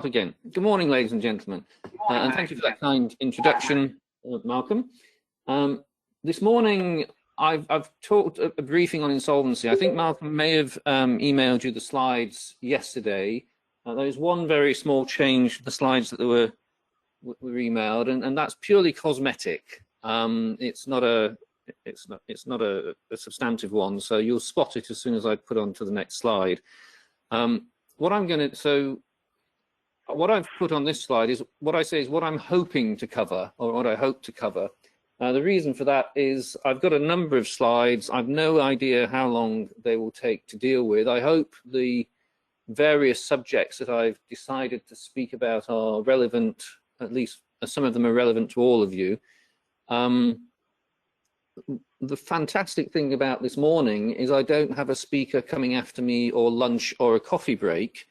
Again, good morning, ladies and gentlemen, and thank you for that kind introduction, Malcolm. This morning, I've talked a briefing on insolvency. I think Malcolm may have emailed you the slides yesterday. There is one very small change to the slides that were emailed, and that's purely cosmetic. It's not a substantive one, so you'll spot it as soon as I put on to the next slide. What I've put on this slide is what I say is what I'm hoping to cover, or what I hope to cover. The reason for that is I've got a number of slides. I've no idea how long they will take to deal with. I hope the various subjects that I've decided to speak about are relevant, at least some of them are relevant to all of you. The fantastic thing about this morning is I don't have a speaker coming after me or lunch or a coffee break.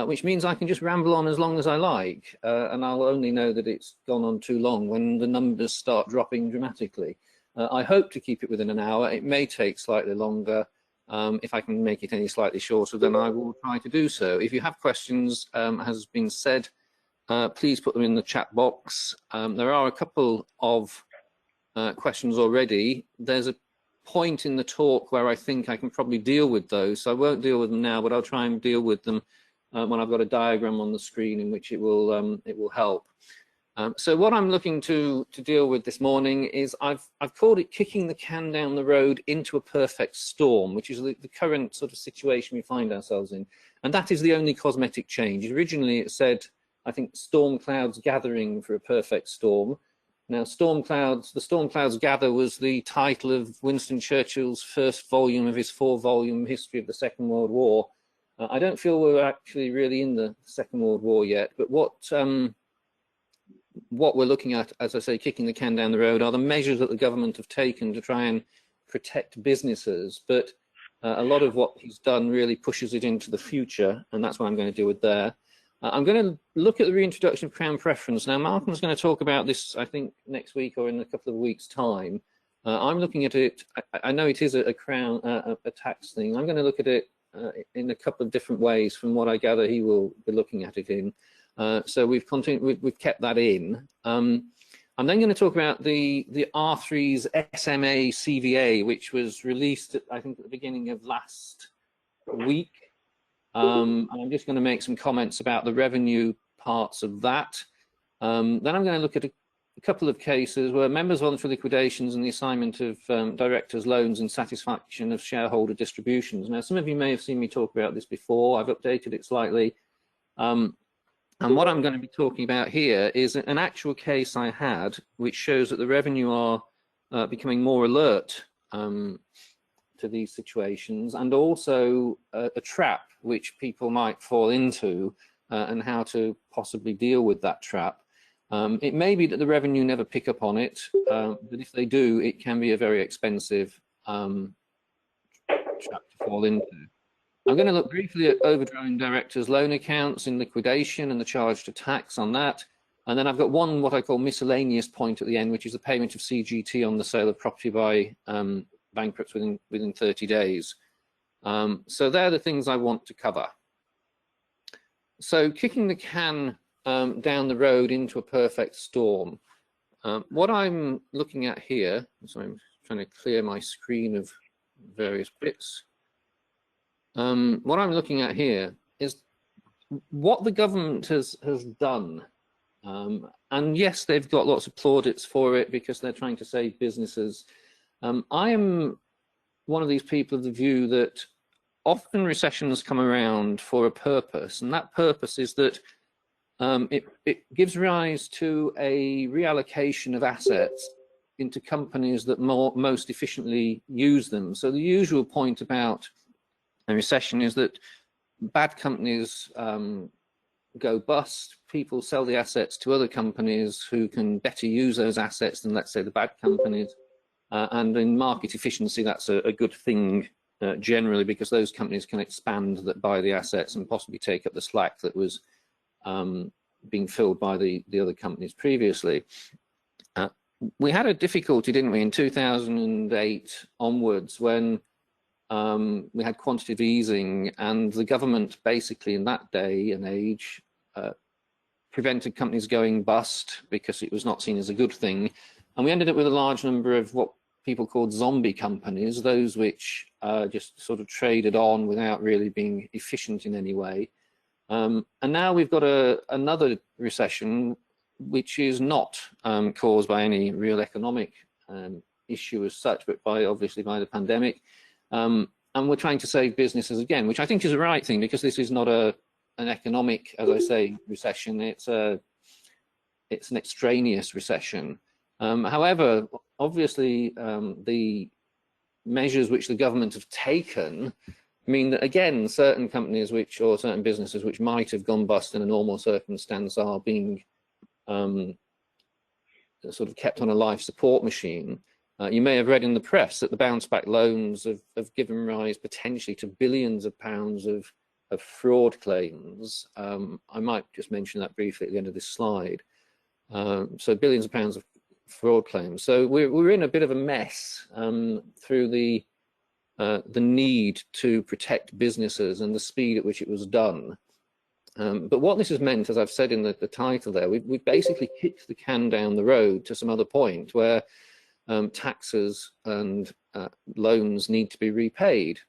Which means I can just ramble on as long as I like, and I'll only know that it's gone on too long when the numbers start dropping dramatically. I hope to keep it within an hour. It may take slightly longer. If I can make it any slightly shorter, then I will try to do so. If you have questions, as been said, please put them in the chat box. There are a couple of questions already. There's a point in the talk where I think I can probably deal with those, so I won't deal with them now, but I'll try and deal with them when I've got a diagram on the screen in which it will help. So what I'm looking to deal with this morning is I've called it kicking the can down the road into a perfect storm, which is the current sort of situation we find ourselves in, and that is the only cosmetic change. Originally it said, I think, storm clouds gathering for a perfect storm. Now the storm clouds gather was the title of Winston Churchill's first volume of his 4-volume history of the Second World War. I don't feel we're actually really in the Second World War yet, but what we're looking at, as I say, kicking the can down the road, are the measures that the government have taken to try and protect businesses. But a lot of what he's done really pushes it into the future, and that's what I'm going to deal with there. I'm going to look at the reintroduction of Crown Preference. Now, Malcolm's going to talk about this, I think, next week or in a couple of weeks' time. I'm looking at it, I know it is a Crown, a tax thing. I'm going to look at it in a couple of different ways from what I gather he will be looking at it in. So we've kept that in. I'm then going to talk about the R3's SMA CVA, which was released, I think, at the beginning of last week. And I'm just going to make some comments about the revenue parts of that. Then I'm going to look at a couple of cases where members' voluntary liquidations and the assignment of directors' loans in satisfaction of shareholder distributions. Now, some of you may have seen me talk about this before. I've updated it slightly. And what I'm going to be talking about here is an actual case I had, which shows that the revenue are becoming more alert to these situations, and also a trap which people might fall into, and how to possibly deal with that trap. It may be that the revenue never pick up on it, but if they do, it can be a very expensive trap to fall into. I'm going to look briefly at overdrawn directors' loan accounts in liquidation and the charge to tax on that. And then I've got one what I call miscellaneous point at the end, which is the payment of CGT on the sale of property by bankrupts within 30 days. So they're the things I want to cover. So kicking the can down the road into a perfect storm. What I'm looking at here, so I'm trying to clear my screen of various bits. What I'm looking at here is what the government has done. And yes, they've got lots of plaudits for it because they're trying to save businesses. I am one of these people of the view that often recessions come around for a purpose, and that purpose is that it gives rise to a reallocation of assets into companies that most efficiently use them. So the usual point about a recession is that bad companies go bust, people sell the assets to other companies who can better use those assets than, let's say, the bad companies. And in market efficiency, that's a good thing generally, because those companies can expand that buy the assets and possibly take up the slack that was being filled by the other companies previously. We had a difficulty, didn't we, in 2008 onwards, when we had quantitative easing, and the government basically in that day and age prevented companies going bust because it was not seen as a good thing. And we ended up with a large number of what people called zombie companies, those which just sort of traded on without really being efficient in any way. And now we've got another recession, which is not caused by any real economic issue as such, but obviously by the pandemic. And we're trying to save businesses again, which I think is the right thing, because this is not an economic, as I say, recession. It's an extraneous recession. However, obviously, the measures which the government have taken mean that, again, certain companies or certain businesses which might have gone bust in a normal circumstance are being sort of kept on a life support machine. You may have read in the press that the bounce back loans have given rise potentially to billions of pounds of fraud claims. I might just mention that briefly at the end of this slide. So billions of pounds of fraud claims. So we're in a bit of a mess through the need to protect businesses and the speed at which it was done. But what this has meant, as I've said in the title there, we've basically kicked the can down the road to some other point where taxes and loans need to be repaid.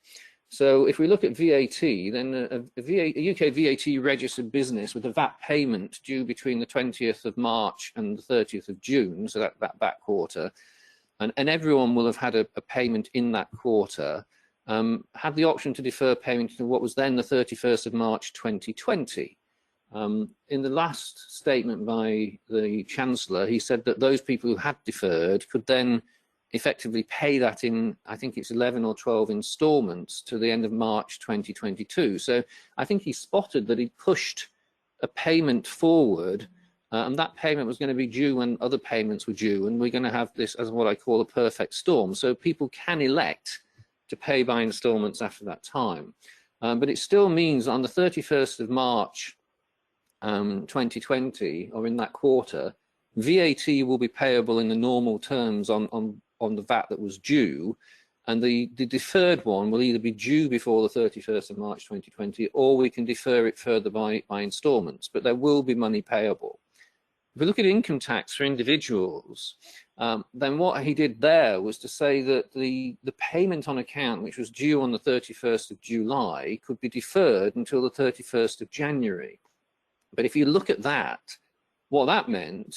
So if we look at VAT, then a UK VAT registered business with a VAT payment due between the 20th of March and the 30th of June, so that back quarter, and everyone will have had a payment in that quarter, had the option to defer payment to what was then the 31st of March 2020. In the last statement by the Chancellor, he said that those people who had deferred could then effectively pay that in, I think it's 11 or 12 instalments to the end of March 2022. So I think he spotted that he pushed a payment forward, and that payment was going to be due when other payments were due, and we're going to have this as what I call a perfect storm. So people can elect to pay by instalments after that time. But it still means on the 31st of March 2020, or in that quarter, VAT will be payable in the normal terms on the VAT that was due, and the deferred one will either be due before the 31st of March 2020, or we can defer it further by instalments, but there will be money payable. If we look at income tax for individuals, then what he did there was to say that the payment on account, which was due on the 31st of July, could be deferred until the 31st of January. But if you look at that, what that meant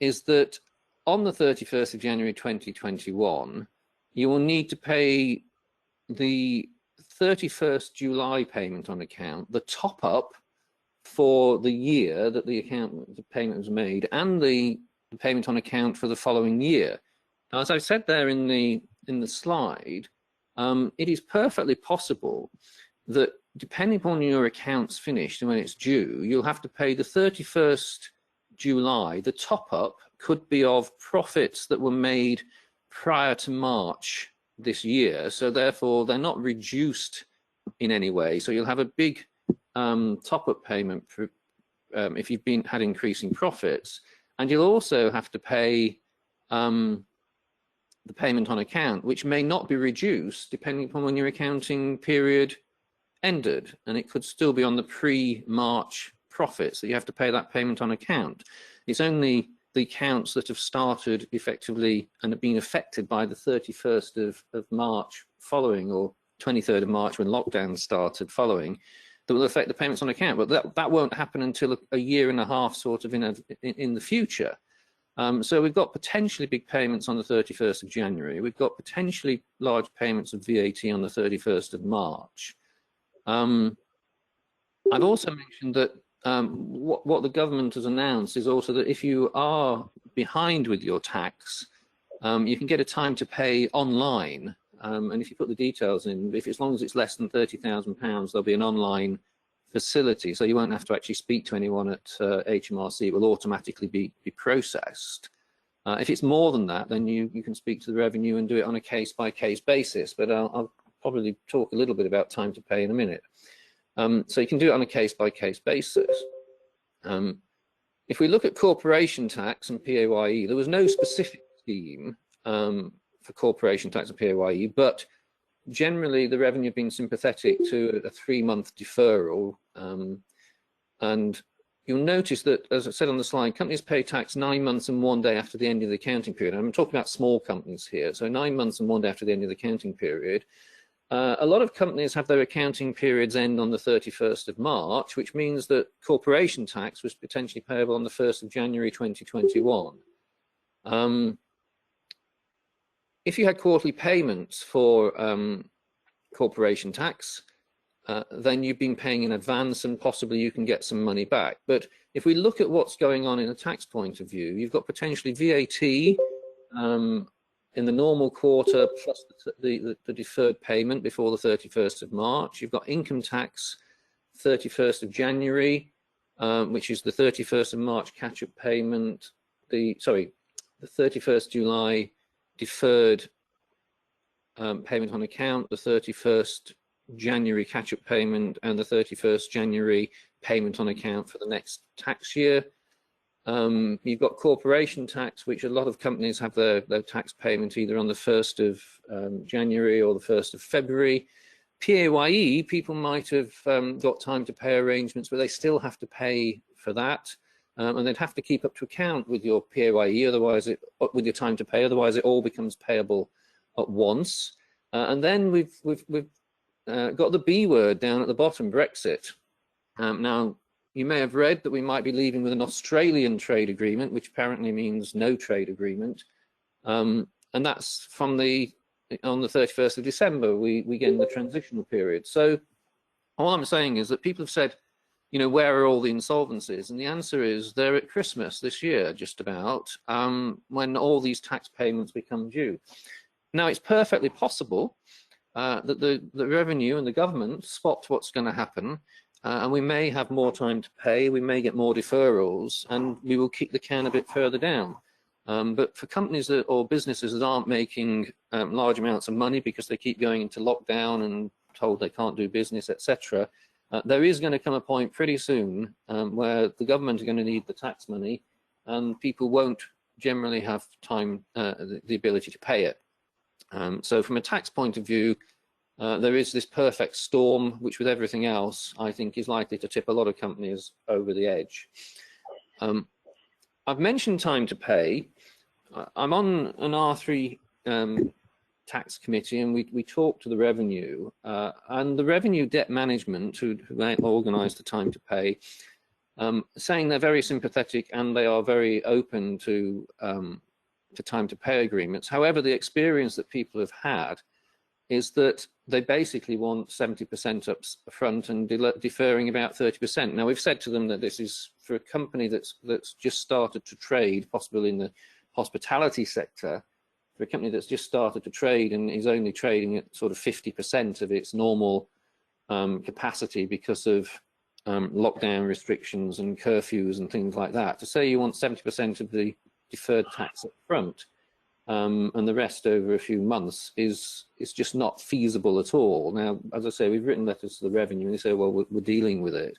is that on the 31st of January 2021, you will need to pay the 31st July payment on account, the top up for the year that the payment was made, and the payment on account for the following year. Now, as I said there in the slide, it is perfectly possible that depending upon your accounts finished and when it's due, you'll have to pay the 31st July. The top up could be of profits that were made prior to March this year, so therefore they're not reduced in any way. So you'll have a big top-up payment for, if you've had increasing profits, and you'll also have to pay the payment on account, which may not be reduced depending upon when your accounting period ended, and it could still be on the pre-March profits that you have to pay that payment on account. It's only the accounts that have started effectively and have been affected by the 31st of March following, or 23rd of March when lockdown started following, that will affect the payments on account. But that won't happen until a year and a half sort of in the future. So we've got potentially big payments on the 31st of January. We've got potentially large payments of VAT on the 31st of March. I've also mentioned that what the government has announced is also that if you are behind with your tax, you can get a time to pay online. And if you put the details in, as long as it's less than £30,000, there'll be an online facility. So you won't have to actually speak to anyone at HMRC. It will automatically be processed. If it's more than that, then you can speak to the revenue and do it on a case-by-case basis. But I'll probably talk a little bit about time to pay in a minute. So you can do it on a case-by-case basis. If we look at corporation tax and PAYE, there was no specific scheme for corporation tax and PAYE, but generally the revenue have been sympathetic to a 3-month deferral. And you'll notice that, as I said on the slide, companies pay tax 9 months and 1 day after the end of the accounting period. I'm talking about small companies here, so 9 months and 1 day after the end of the accounting period. A lot of companies have their accounting periods end on the 31st of March, which means that corporation tax was potentially payable on the 1st of January 2021. If you had quarterly payments for corporation tax, then you've been paying in advance and possibly you can get some money back. But if we look at what's going on in a tax point of view, you've got potentially VAT in the normal quarter plus the deferred payment before the 31st of March. You've got income tax 31st of January, which is the 31st of March catch-up payment, the 31st July deferred payment on account, the 31st January catch-up payment, and the 31st January payment on account for the next tax year. You've got corporation tax, which a lot of companies have their tax payment either on the 1st of January or the 1st of February. PAYE, people might have got time to pay arrangements, but they still have to pay for that. And they'd have to keep up to account with your PAYE, otherwise with your time to pay, otherwise it all becomes payable at once. And then we've got the B word down at the bottom, Brexit. Now, you may have read that we might be leaving with an Australian trade agreement, which apparently means no trade agreement. And that's on the 31st of December, we get in the transitional period. So all I'm saying is that people have said, you know, where are all the insolvencies? And the answer is they're at Christmas this year, just about, when all these tax payments become due. Now, it's perfectly possible that the revenue and the government spot what's going to happen, and we may have more time to pay, we may get more deferrals, and we will kick the can a bit further down. But for companies or businesses that aren't making large amounts of money because they keep going into lockdown and told they can't do business, etc., there is going to come a point pretty soon where the government are going to need the tax money, and people won't generally have time, the ability to pay it. So from a tax point of view, there is this perfect storm, which with everything else, I think is likely to tip a lot of companies over the edge. I've mentioned time to pay. I'm on an R3 tax committee, and we talk to the revenue, and the revenue debt management who organise the time to pay, saying they're very sympathetic and they are very open to time to pay agreements. However, the experience that people have had is that they basically want 70% up front and deferring about 30%. Now, we've said to them that this is for a company that's just started to trade, possibly in the hospitality sector, for a company that's just started to trade and is only trading at sort of 50% of its normal capacity because of lockdown restrictions and curfews and things like that. To say you want 70% of the deferred tax up front and the rest over a few months is just not feasible at all. Now, as I say, we've written letters to the revenue and they say, well, we're dealing with it.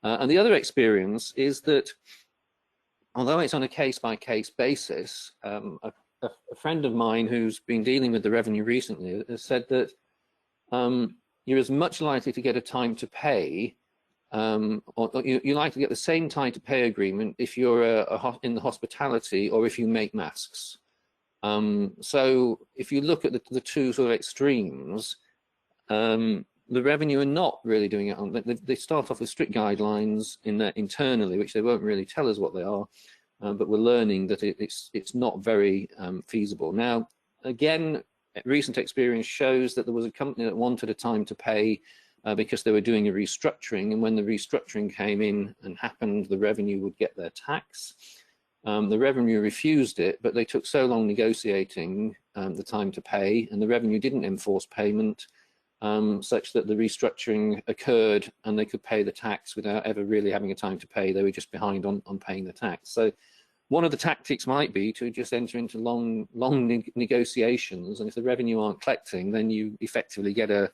And the other experience is that although it's on a case-by-case basis, a friend of mine who's been dealing with the revenue recently has said that you're as much likely to get a time to pay, or you're likely to get the same time to pay agreement if you're in the hospitality or if you make masks. So if you look at the two sort of extremes, the revenue are not really doing it on. They start off with strict guidelines internally, which they won't really tell us what they are, but we're learning that it's not very feasible. Now, again, recent experience shows that there was a company that wanted a time to pay because they were doing a restructuring, and when the restructuring came in and happened, the revenue would get their tax. The revenue refused it, but they took so long negotiating the time to pay, and the revenue didn't enforce payment, such that the restructuring occurred and they could pay the tax without ever really having a time to pay. They were just behind on paying the tax. So one of the tactics might be to just enter into long negotiations, and if the revenue aren't collecting, then you effectively get a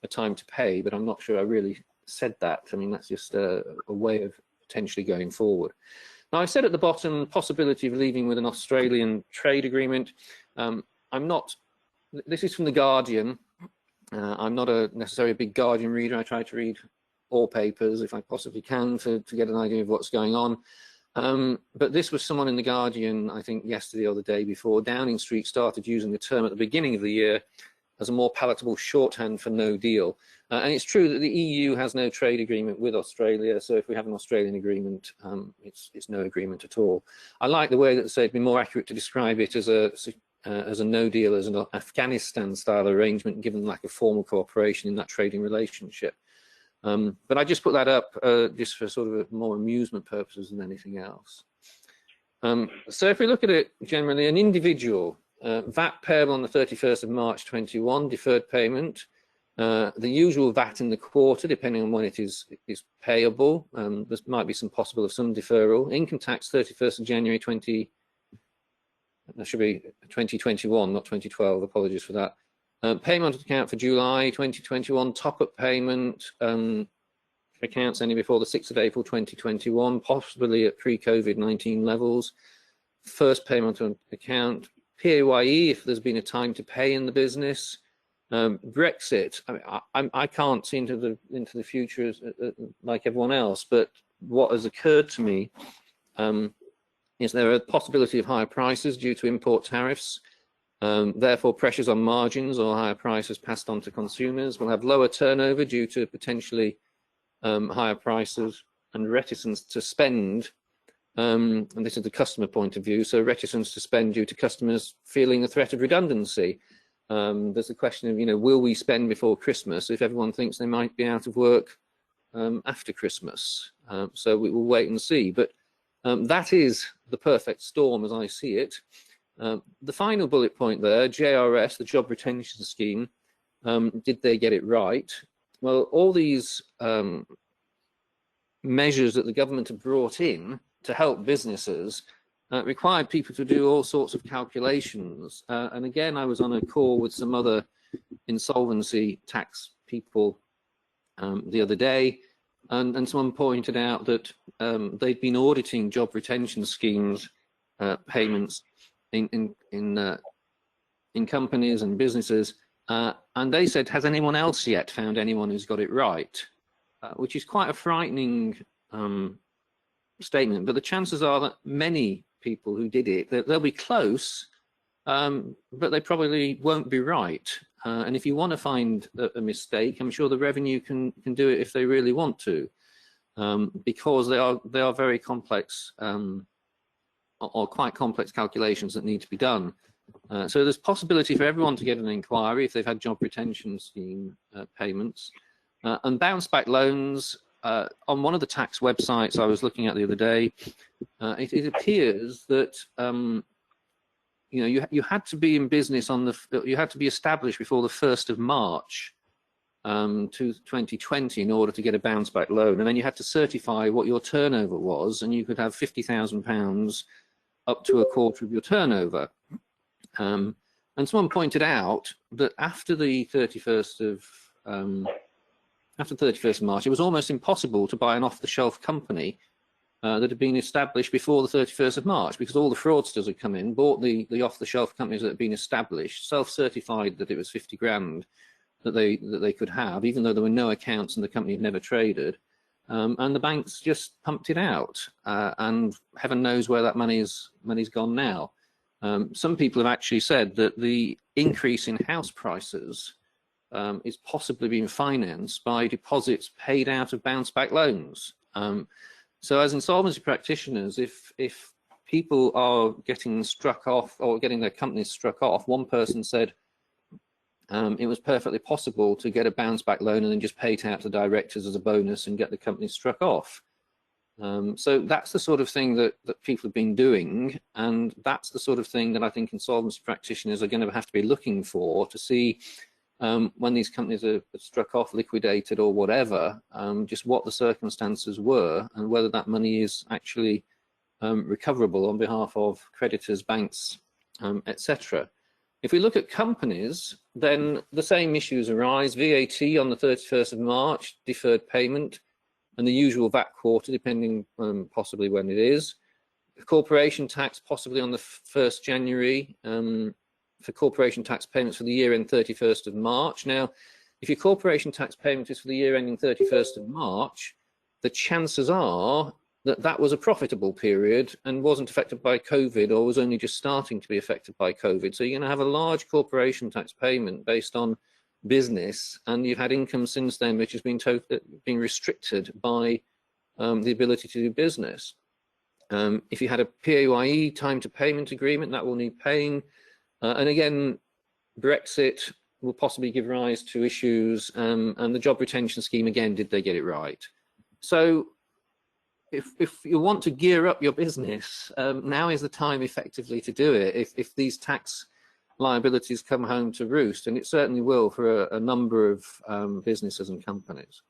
time to pay. But I'm not sure I really said that. I mean, that's just a way of potentially going forward. Now, I've said at the bottom, possibility of leaving with an Australian trade agreement. This is from The Guardian. I'm not necessarily a big Guardian reader. I try to read all papers if I possibly can to get an idea of what's going on. But this was someone in The Guardian, I think yesterday or the day before. Downing Street started using the term at the beginning of the year as a more palatable shorthand for no deal. And it's true that the EU has no trade agreement with Australia, so if we have an Australian agreement, it's no agreement at all. I like the way that they say it'd be more accurate to describe it as a no deal, as an Afghanistan-style arrangement, given the lack of formal cooperation in that trading relationship. But I just put that up just for sort of more amusement purposes than anything else. So if we look at it generally, an individual, VAT payable on the 31st of March 21, deferred payment, the usual VAT in the quarter, depending on when it is payable. There might be some possible of some deferral. Income tax 31st of January that should be 2021, not 2012. Apologies for that. Payment account for July 2021, top-up payment for accounts ending before the 6th of April 2021, possibly at pre-COVID-19 levels. First payment on account, PAYE if there's been a time to pay in the business. Brexit, I can't see into the future like everyone else, but what has occurred to me is there a possibility of higher prices due to import tariffs. Therefore, pressures on margins or higher prices passed on to consumers. We'll have lower turnover due to potentially higher prices and reticence to spend. And this is the customer point of view. So reticence to spend due to customers feeling the threat of redundancy. There's the question of, will we spend before Christmas if everyone thinks they might be out of work after Christmas? So we will wait and see. But that is the perfect storm as I see it. The final bullet point there, JRS, the Job Retention Scheme, did they get it right? Well, all these measures that the government have brought in to help businesses required people to do all sorts of calculations. And again, I was on a call with some other insolvency tax people the other day, and someone pointed out that they'd been auditing job retention schemes payments in companies and businesses, and they said, has anyone else yet found anyone who's got it right? Which is quite a frightening statement, but the chances are that many people who did it, they'll be close, but they probably won't be right. And if you want to find a mistake, I'm sure the revenue can do it if they really want to, because they are very complex or quite complex calculations that need to be done. So there's possibility for everyone to get an inquiry if they've had job retention scheme payments. And bounce back loans, on one of the tax websites I was looking at the other day, it appears that you had to be in business you had to be established before the 1st of March to 2020 in order to get a bounce back loan, and then you had to certify what your turnover was, and you could have £50,000 up to a quarter of your turnover. And someone pointed out that after the 31st of March, it was almost impossible to buy an off-the-shelf company that had been established before the 31st of March, because all the fraudsters had come in, bought the off-the-shelf companies that had been established, self-certified that it was 50 grand that they could have, even though there were no accounts and the company had never traded. And the banks just pumped it out, and heaven knows where that money's gone now. Some people have actually said that the increase in house prices is possibly being financed by deposits paid out of bounce back loans. So as insolvency practitioners, if people are getting struck off or getting their companies struck off, one person said it was perfectly possible to get a bounce back loan and then just pay it out to directors as a bonus and get the company struck off. So that's the sort of thing that people have been doing, and that's the sort of thing that I think insolvency practitioners are going to have to be looking for to see when these companies are struck off, liquidated or whatever, just what the circumstances were and whether that money is actually recoverable on behalf of creditors, banks, etc. If we look at companies, then the same issues arise. VAT on the 31st of March, deferred payment, and the usual VAT quarter, depending possibly when it is. Corporation tax possibly on the 1st January, for corporation tax payments for the year end 31st of March. Now, if your corporation tax payment is for the year ending 31st of March, the chances are that that was a profitable period and wasn't affected by COVID, or was only just starting to be affected by COVID. So you're going to have a large corporation tax payment based on business, and you've had income since then which has been been restricted by the ability to do business. If you had a PAYE time to payment agreement, that will need paying. And again, Brexit will possibly give rise to issues, and the job retention scheme, again, did they get it right? So if you want to gear up your business, now is the time effectively to do it if these tax liabilities come home to roost, and it certainly will for a number of businesses and companies.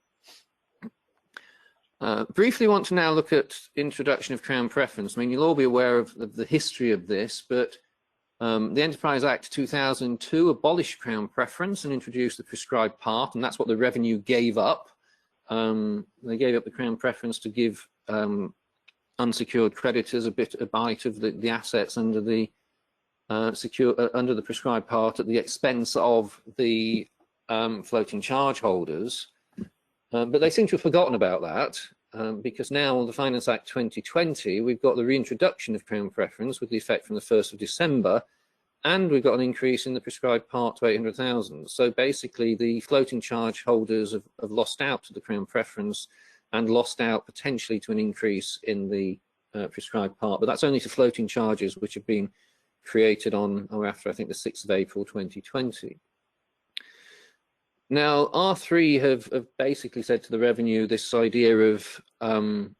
Briefly want to now look at introduction of Crown Preference. I mean, you'll all be aware of the history of this, but the Enterprise Act 2002 abolished Crown Preference and introduced the prescribed part, and that's what the revenue gave up. They gave up the Crown Preference to give unsecured creditors a bite of the assets under the under the prescribed part at the expense of the floating charge holders. But they seem to have forgotten about that, because now on the Finance Act 2020, we've got the reintroduction of Crown Preference with the effect from the 1st of December, and we've got an increase in the prescribed part to 800,000. So basically, the floating charge holders have lost out to the Crown Preference and lost out potentially to an increase in the prescribed part. But that's only to floating charges which have been created on or after, I think, the 6th of April 2020. Now, R3 have basically said to the revenue this idea of Crown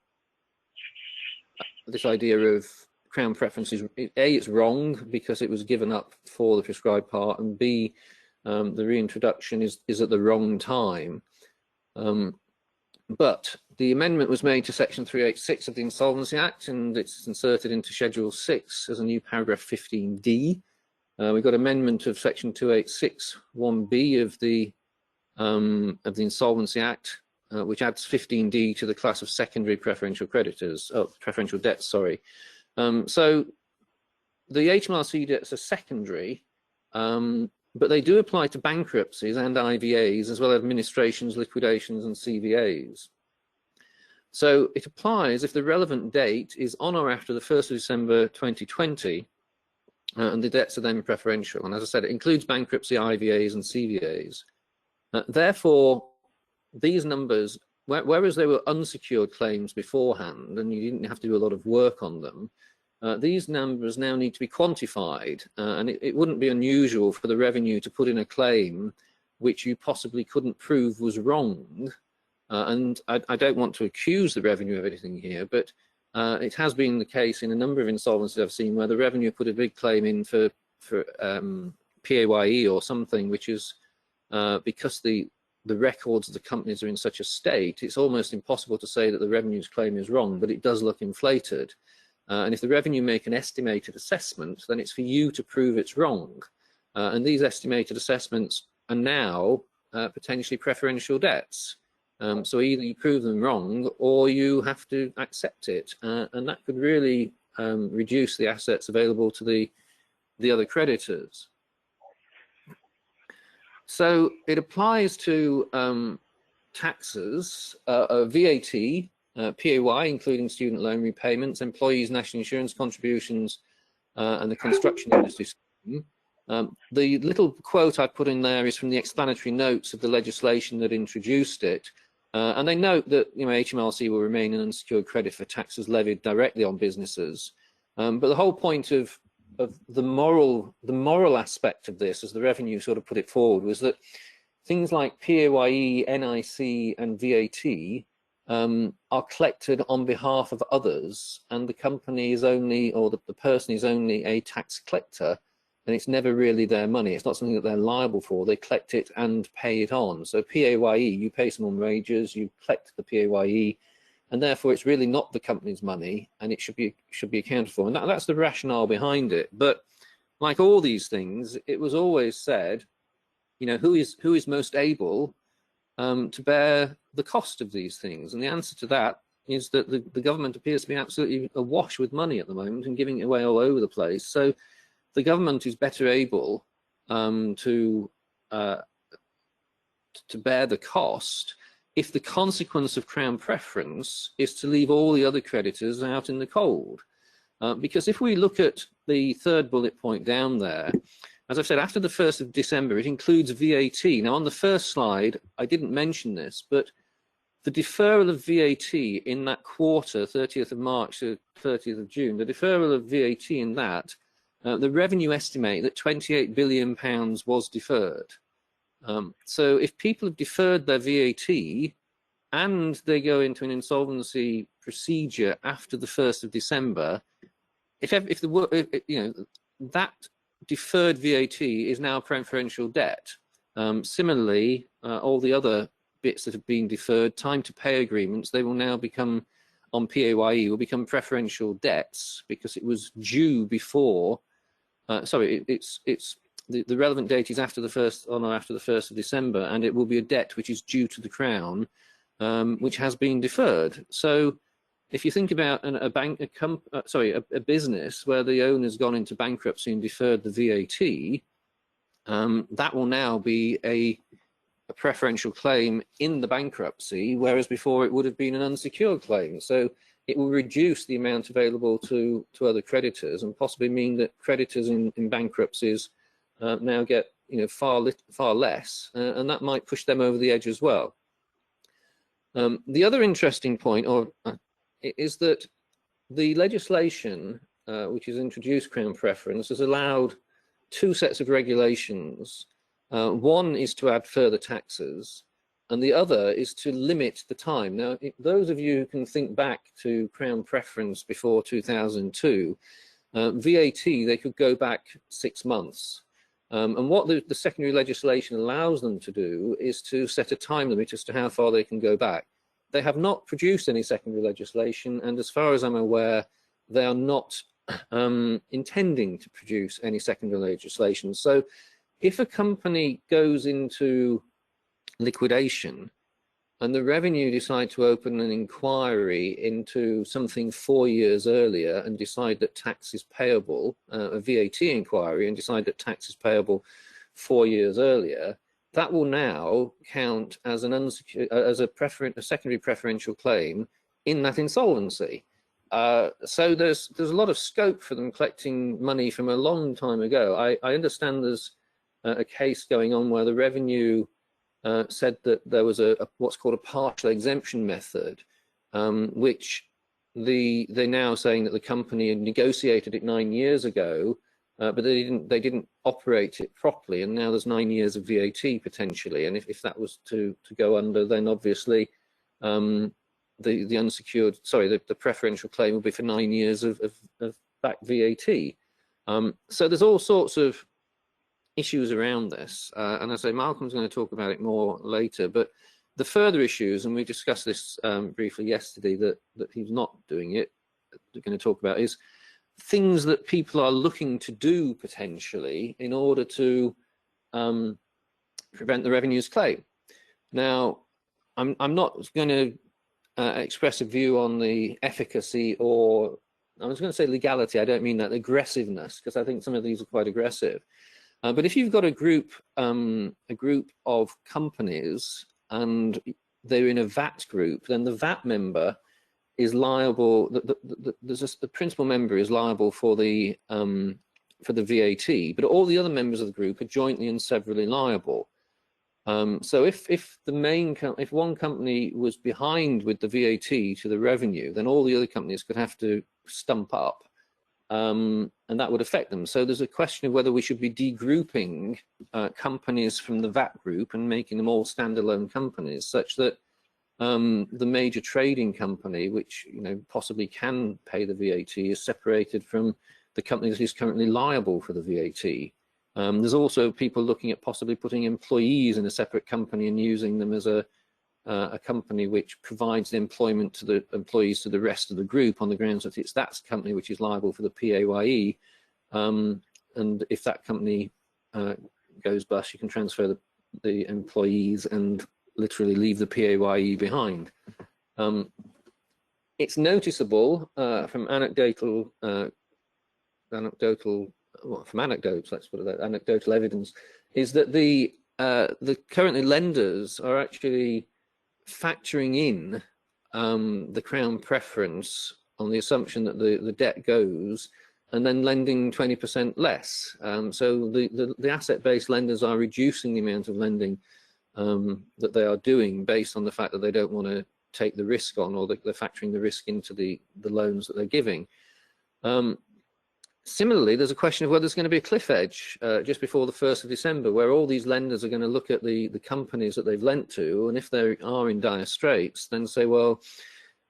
Preference is, A, it's wrong because it was given up for the prescribed part, and B, the reintroduction is at the wrong time. But the amendment was made to Section 386 of the Insolvency Act, and it's inserted into Schedule 6 as a new paragraph 15D. We've got amendment of Section 286 1B of the Insolvency Act, which adds 15D to the class of secondary preferential creditors, preferential debts, sorry. So the HMRC debts are secondary, but they do apply to bankruptcies and IVAs, as well as administrations, liquidations, and CVAs. So it applies if the relevant date is on or after the 1st of December 2020, and the debts are then preferential. And as I said, it includes bankruptcy, IVAs, and CVAs. Therefore, these numbers, whereas they were unsecured claims beforehand and you didn't have to do a lot of work on them, these numbers now need to be quantified, and it wouldn't be unusual for the revenue to put in a claim which you possibly couldn't prove was wrong. And I don't want to accuse the revenue of anything here, but it has been the case in a number of insolvencies I've seen where the revenue put a big claim in for PAYE or something, which is because the records of the companies are in such a state, it's almost impossible to say that the revenue's claim is wrong, but it does look inflated. And if the revenue make an estimated assessment, then it's for you to prove it's wrong. And these estimated assessments are now potentially preferential debts. So either you prove them wrong or you have to accept it. And that could really reduce the assets available to the other creditors. So it applies to taxes, VAT, PAY, including student loan repayments, employees' national insurance contributions, and the construction industry scheme. The little quote I put in there is from the explanatory notes of the legislation that introduced it. And they note that HMRC will remain an unsecured credit for taxes levied directly on businesses. But the whole point of the moral aspect of this, as the revenue sort of put it forward, was that things like PAYE, NIC, and VAT are collected on behalf of others, and the company is only, or the person is only a tax collector, and it's never really their money. It's not something that they're liable for. They collect it and pay it on. So PAYE, you pay someone wages, you collect the PAYE, and therefore it's really not the company's money, and it should be accounted for. And that's the rationale behind it. But like all these things, it was always said, who is most able to bear the cost of these things? And the answer to that is that the government appears to be absolutely awash with money at the moment and giving it away all over the place. So the government is better able to to bear the cost if the consequence of Crown preference is to leave all the other creditors out in the cold. Because if we look at the third bullet point down there, as I've said, after the 1st of December, it includes VAT. Now, on the first slide, I didn't mention this, but the deferral of VAT in that quarter, 30th of March to 30th of June, the deferral of VAT in that, the revenue estimate that £28 billion was deferred. So if people have deferred their VAT and they go into an insolvency procedure after the 1st of December, that deferred VAT is now preferential debt. Similarly, all the other bits that have been deferred, time to pay agreements, they will now become, on PAYE, will become preferential debts because it was due before. The relevant date is after the 1st of December, and it will be a debt which is due to the Crown, which has been deferred. So, if you think about a business where the owner's gone into bankruptcy and deferred the VAT, that will now be a preferential claim in the bankruptcy, whereas before it would have been an unsecured claim. So it will reduce the amount available to other creditors and possibly mean that creditors in bankruptcies now get far less, and that might push them over the edge as well. The other interesting point is that the legislation which has introduced Crown preference has allowed two sets of regulations. One is to add further taxes, and the other is to limit the time. Now, those of you who can think back to Crown preference before 2002, VAT, they could go back 6 months. And what the secondary legislation allows them to do is to set a time limit as to how far they can go back. They have not produced any secondary legislation, and as far as I'm aware, they are not intending to produce any secondary legislation. So if a company goes into liquidation and the revenue decide to open an inquiry into something 4 years earlier and decide that tax is payable, a VAT inquiry, and decide that tax is payable 4 years earlier, that will now count as a secondary preferential claim in that insolvency. So there's a lot of scope for them collecting money from a long time ago. I understand there's a case going on where the revenue said that there was what's called a partial exemption method, which they're now saying that the company had negotiated it 9 years ago, but they didn't operate it properly, and now there's 9 years of VAT potentially. And if that was to go under, then obviously the unsecured, the preferential claim will be for 9 years of back VAT. So there's all sorts of issues around this, and as I say, Malcolm's going to talk about it more later, but the further issues, and we discussed this briefly yesterday, that he's not doing it, we're going to talk about, is things that people are looking to do potentially in order to prevent the revenues claim. Now, I'm not going to express a view on the efficacy, or I was going to say legality, I don't mean that, aggressiveness, because I think some of these are quite aggressive. But if you've got a group of companies and they're in a VAT group, then the VAT member is liable. The principal member is liable for the VAT, but all the other members of the group are jointly and severally liable. So if one company was behind with the VAT to the revenue, then all the other companies could have to stump up. And that would affect them. So there's a question of whether we should be degrouping companies from the VAT group and making them all standalone companies, such that the major trading company, which possibly can pay the VAT, is separated from the company that is currently liable for the VAT. There's also people looking at possibly putting employees in a separate company and using them as a company which provides the employment to the employees to the rest of the group, on the grounds that it's that company which is liable for the PAYE, and if that company goes bust, you can transfer the employees and literally leave the PAYE behind. It's noticeable from anecdotal evidence, is that the currently lenders are actually factoring in the Crown preference on the assumption that the debt goes, and then lending 20% less. So the asset-based lenders are reducing the amount of lending that they are doing based on the fact that they don't want to take the risk on, or they're factoring the risk into the loans that they're giving. Similarly, there's a question of whether there's going to be a cliff edge just before the 1st of December, where all these lenders are going to look at the companies that they've lent to, and if they are in dire straits, then say, well,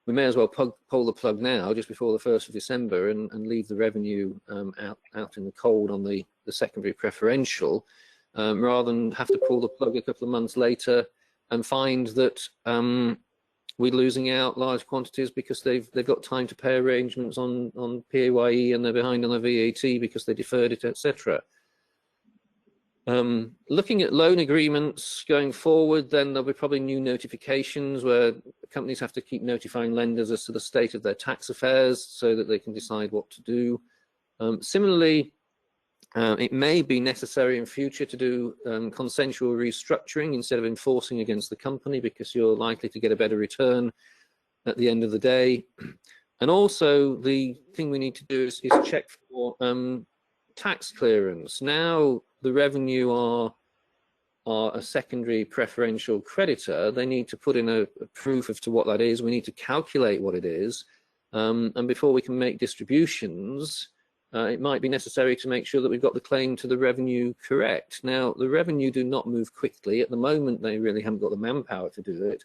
we may as well pull the plug now, just before the 1st of December, and leave the revenue out in the cold on the secondary preferential, rather than have to pull the plug a couple of months later and find that we're losing out large quantities because they've got time to pay arrangements on PAYE, and they're behind on the VAT because they deferred it, etc. Looking at loan agreements going forward, then there'll be probably new notifications where companies have to keep notifying lenders as to the state of their tax affairs so that they can decide what to do. Similarly, it may be necessary in future to do consensual restructuring instead of enforcing against the company, because you're likely to get a better return at the end of the day. And also, the thing we need to do is check for tax clearance. Now, the revenue are a secondary preferential creditor. They need to put in a proof as to what that is. We need to calculate what it is. And before we can make distributions, it might be necessary to make sure that we've got the claim to the revenue correct. Now, the revenue do not move quickly. At the moment, they really haven't got the manpower to do it.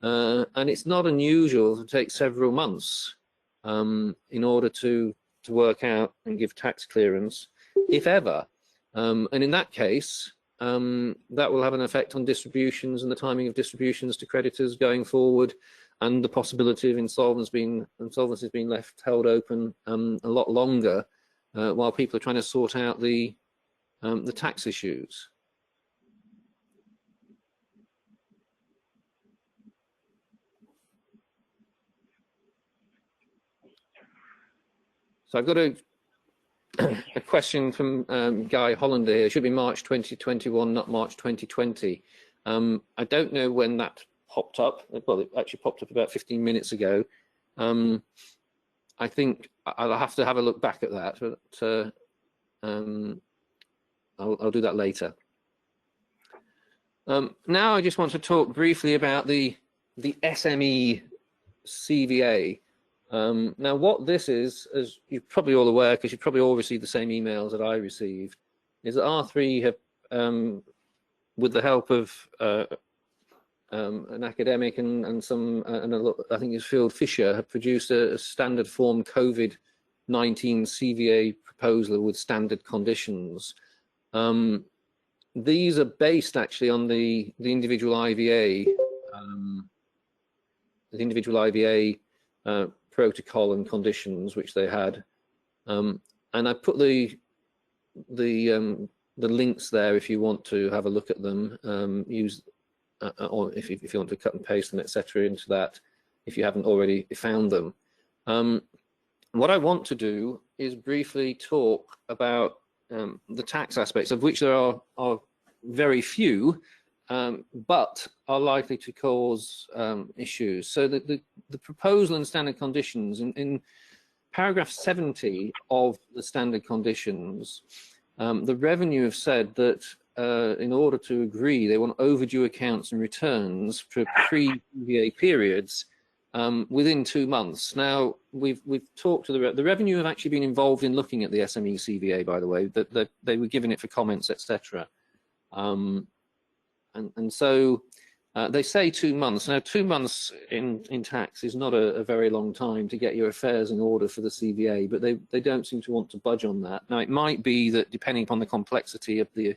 And it's not unusual to take several months in order to work out and give tax clearance, if ever. And in that case, that will have an effect on distributions and the timing of distributions to creditors going forward, and the possibility of insolvencies being left held open a lot longer while people are trying to sort out the tax issues. So I've got a question from Guy Hollander here. It should be March 2021, not March 2020. I don't know when that popped up. Well, it actually popped up about 15 minutes ago. I think I'll have to have a look back at that, but I'll do that later. Now I just want to talk briefly about the SME CVA. Now, what this is, as you're probably all aware, because you've probably all received the same emails that I received, is that R3 have, with the help of an academic and some, I think it's Phil Fisher, have produced a standard form COVID-19 CVA proposal with standard conditions. These are based actually on the individual IVA, protocol and conditions which they had, and I put the links there if you want to have a look at them. Or if you want to cut and paste them, etc., into that, if you haven't already found them. What I want to do is briefly talk about the tax aspects, of which there are very few, but are likely to cause issues. So the proposal and standard conditions, in paragraph 70 of the standard conditions, the revenue have said that in order to agree, they want overdue accounts and returns for pre-CVA periods within 2 months. Now, we've talked to the revenue have actually been involved in looking at the SME CVA, by the way, that they were given it for comments, etc. And so they say 2 months. Now, 2 months in tax is not a very long time to get your affairs in order for the CVA, but they don't seem to want to budge on that. Now, it might be that depending upon the complexity of the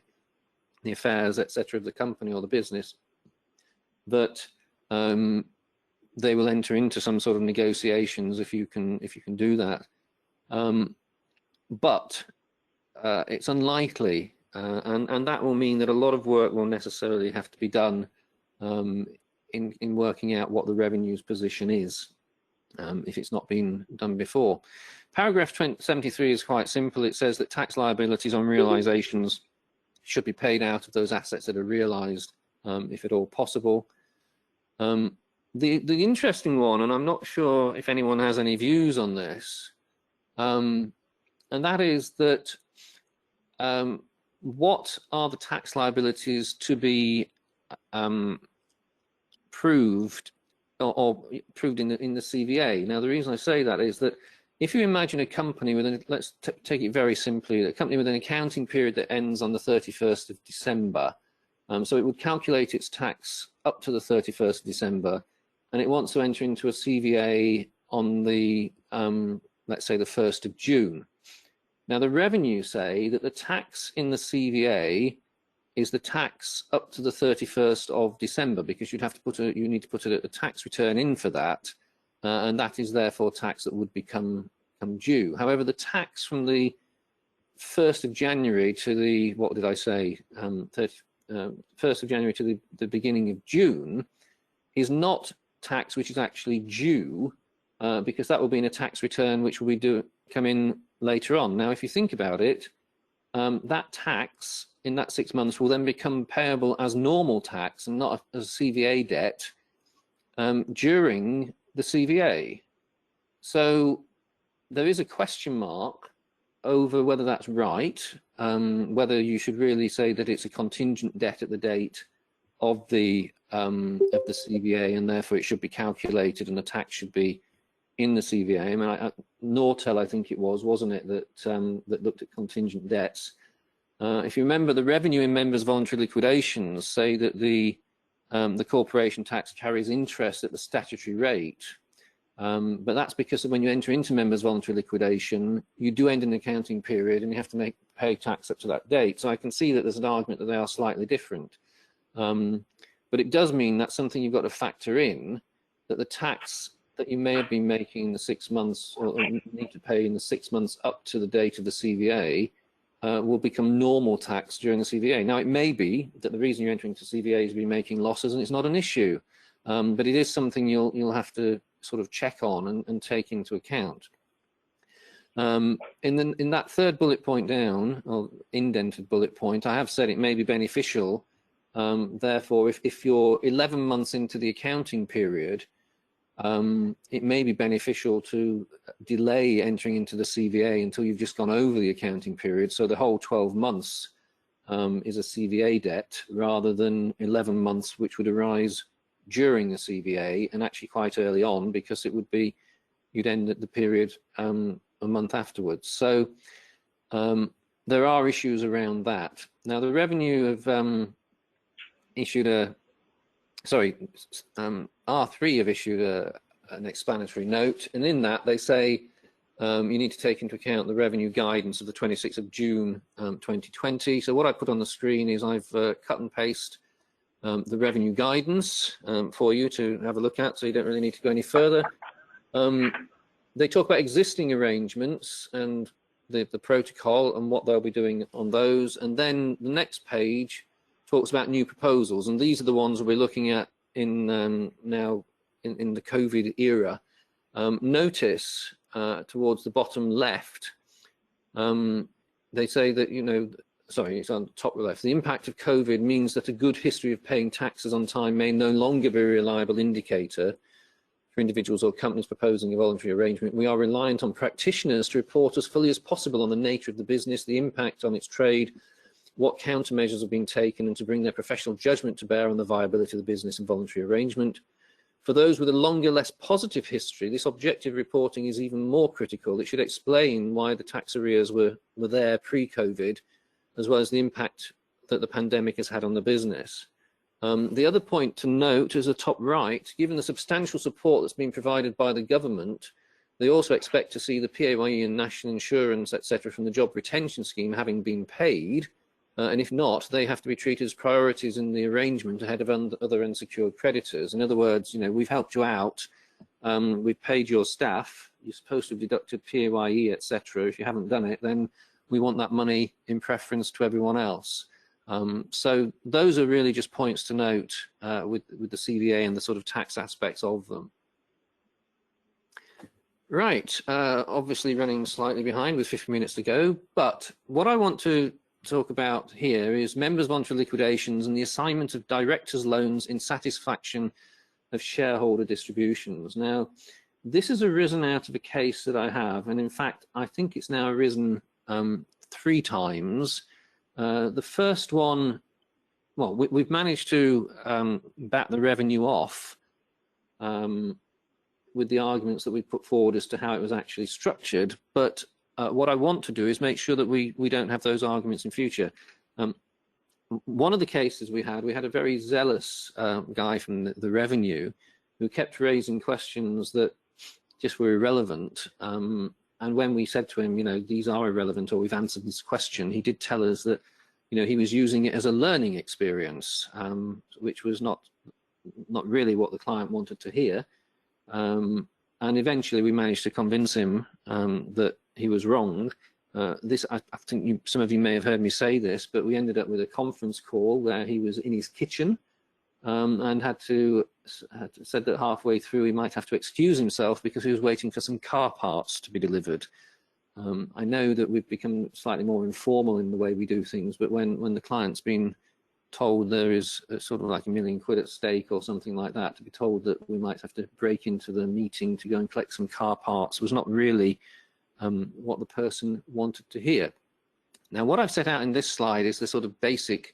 affairs, etc., of the company or the business, that they will enter into some sort of negotiations if you can do that. But it's unlikely. And that will mean that a lot of work will necessarily have to be done in working out what the revenue's position is, if it's not been done before. Paragraph 73 is quite simple. It says that tax liabilities on realizations should be paid out of those assets that are realized, if at all possible. The interesting one, and I'm not sure if anyone has any views on this, and that is that what are the tax liabilities to be proved or proved in the CVA? Now, the reason I say that is that if you imagine a company with let's take it very simply, a company with an accounting period that ends on the 31st of December, so it would calculate its tax up to the 31st of December, and it wants to enter into a CVA on the, let's say, the 1st of June. Now, the revenue say that the tax in the CVA is the tax up to the 31st of December, because you need to put a tax return in for that, and that is therefore tax that would become due. However, the tax from the 1st of January to the, what did I say, 1st of January to the beginning of June is not tax which is actually due, because that will be in a tax return which will be come in later on. Now, if you think about it, that tax in that 6 months will then become payable as normal tax and not as CVA debt during the CVA. So there is a question mark over whether that's right, whether you should really say that it's a contingent debt at the date of the CVA, and therefore it should be calculated and the tax should be in the CVA. I mean, Nortel, I think it was, wasn't it, that that looked at contingent debts. If you remember, the revenue in members' voluntary liquidations say that the corporation tax carries interest at the statutory rate, but that's because when you enter into members' voluntary liquidation, you do end an accounting period and you have to pay tax up to that date. So I can see that there's an argument that they are slightly different, but it does mean that's something you've got to factor in, that the tax that you may have been making in the 6 months, or need to pay in the 6 months up to the date of the CVA, will become normal tax during the CVA. Now, it may be that the reason you're entering into CVA is to be making losses and it's not an issue, but it is something you'll have to sort of check on and take into account. In that third bullet point down, or indented bullet point, I have said it may be beneficial. Therefore, if you're 11 months into the accounting period, it may be beneficial to delay entering into the CVA until you've just gone over the accounting period. So the whole 12 months is a CVA debt rather than 11 months, which would arise during the CVA, and actually quite early on, because it would be, you'd end at the period a month afterwards. So there are issues around that. Now, the revenue have issued a, sorry, R3 have issued an explanatory note, and in that they say you need to take into account the revenue guidance of the 26th of June 2020. So what I put on the screen is I've cut and pasted the revenue guidance for you to have a look at, so you don't really need to go any further. They talk about existing arrangements and the protocol and what they'll be doing on those, and then the next page talks about new proposals, and these are the ones we're looking at in now in the COVID era. Notice towards the bottom left, they say that, you know, sorry, it's on the top left, the impact of COVID means that a good history of paying taxes on time may no longer be a reliable indicator for individuals or companies proposing a voluntary arrangement. We are reliant on practitioners to report as fully as possible on the nature of the business, the impact on its trade, what countermeasures have been taken, and to bring their professional judgment to bear on the viability of the business and voluntary arrangement. For those with a longer, less positive history, this objective reporting is even more critical. It should explain why the tax arrears were there pre-COVID, as well as the impact that the pandemic has had on the business. The other point to note is the top right, given the substantial support that's been provided by the government, they also expect to see the PAYE and national insurance, etc., from the job retention scheme having been paid. And if not, they have to be treated as priorities in the arrangement ahead of other unsecured creditors. In other words, you know, we've helped you out, we've paid your staff, you're supposed to have deducted PAYE, etc. If you haven't done it, then we want that money in preference to everyone else. So those are really just points to note with the CVA and the sort of tax aspects of them. Right, obviously running slightly behind with 50 minutes to go, but what I want to talk about here is members voluntary liquidations and the assignment of directors' loans in satisfaction of shareholder distributions. Now, this has arisen out of a case that I have, and in fact, I think it's now arisen 3 times. The first one, well, we've managed to bat the revenue off with the arguments that we put forward as to how it was actually structured, but what I want to do is make sure that we don't have those arguments in future. One of the cases we had a very zealous guy from the revenue who kept raising questions that just were irrelevant. And when we said to him, you know, these are irrelevant, or we've answered this question, he did tell us that, you know, he was using it as a learning experience, which was not really what the client wanted to hear. And eventually we managed to convince him that he was wrong. I think some of you may have heard me say this, but we ended up with a conference call where he was in his kitchen and had said that halfway through he might have to excuse himself because he was waiting for some car parts to be delivered. I know that we've become slightly more informal in the way we do things, but when the client's been told there is sort of like £1 million at stake or something like that, to be told that we might have to break into the meeting to go and collect some car parts was not really what the person wanted to hear. Now, what I've set out in this slide is the sort of basic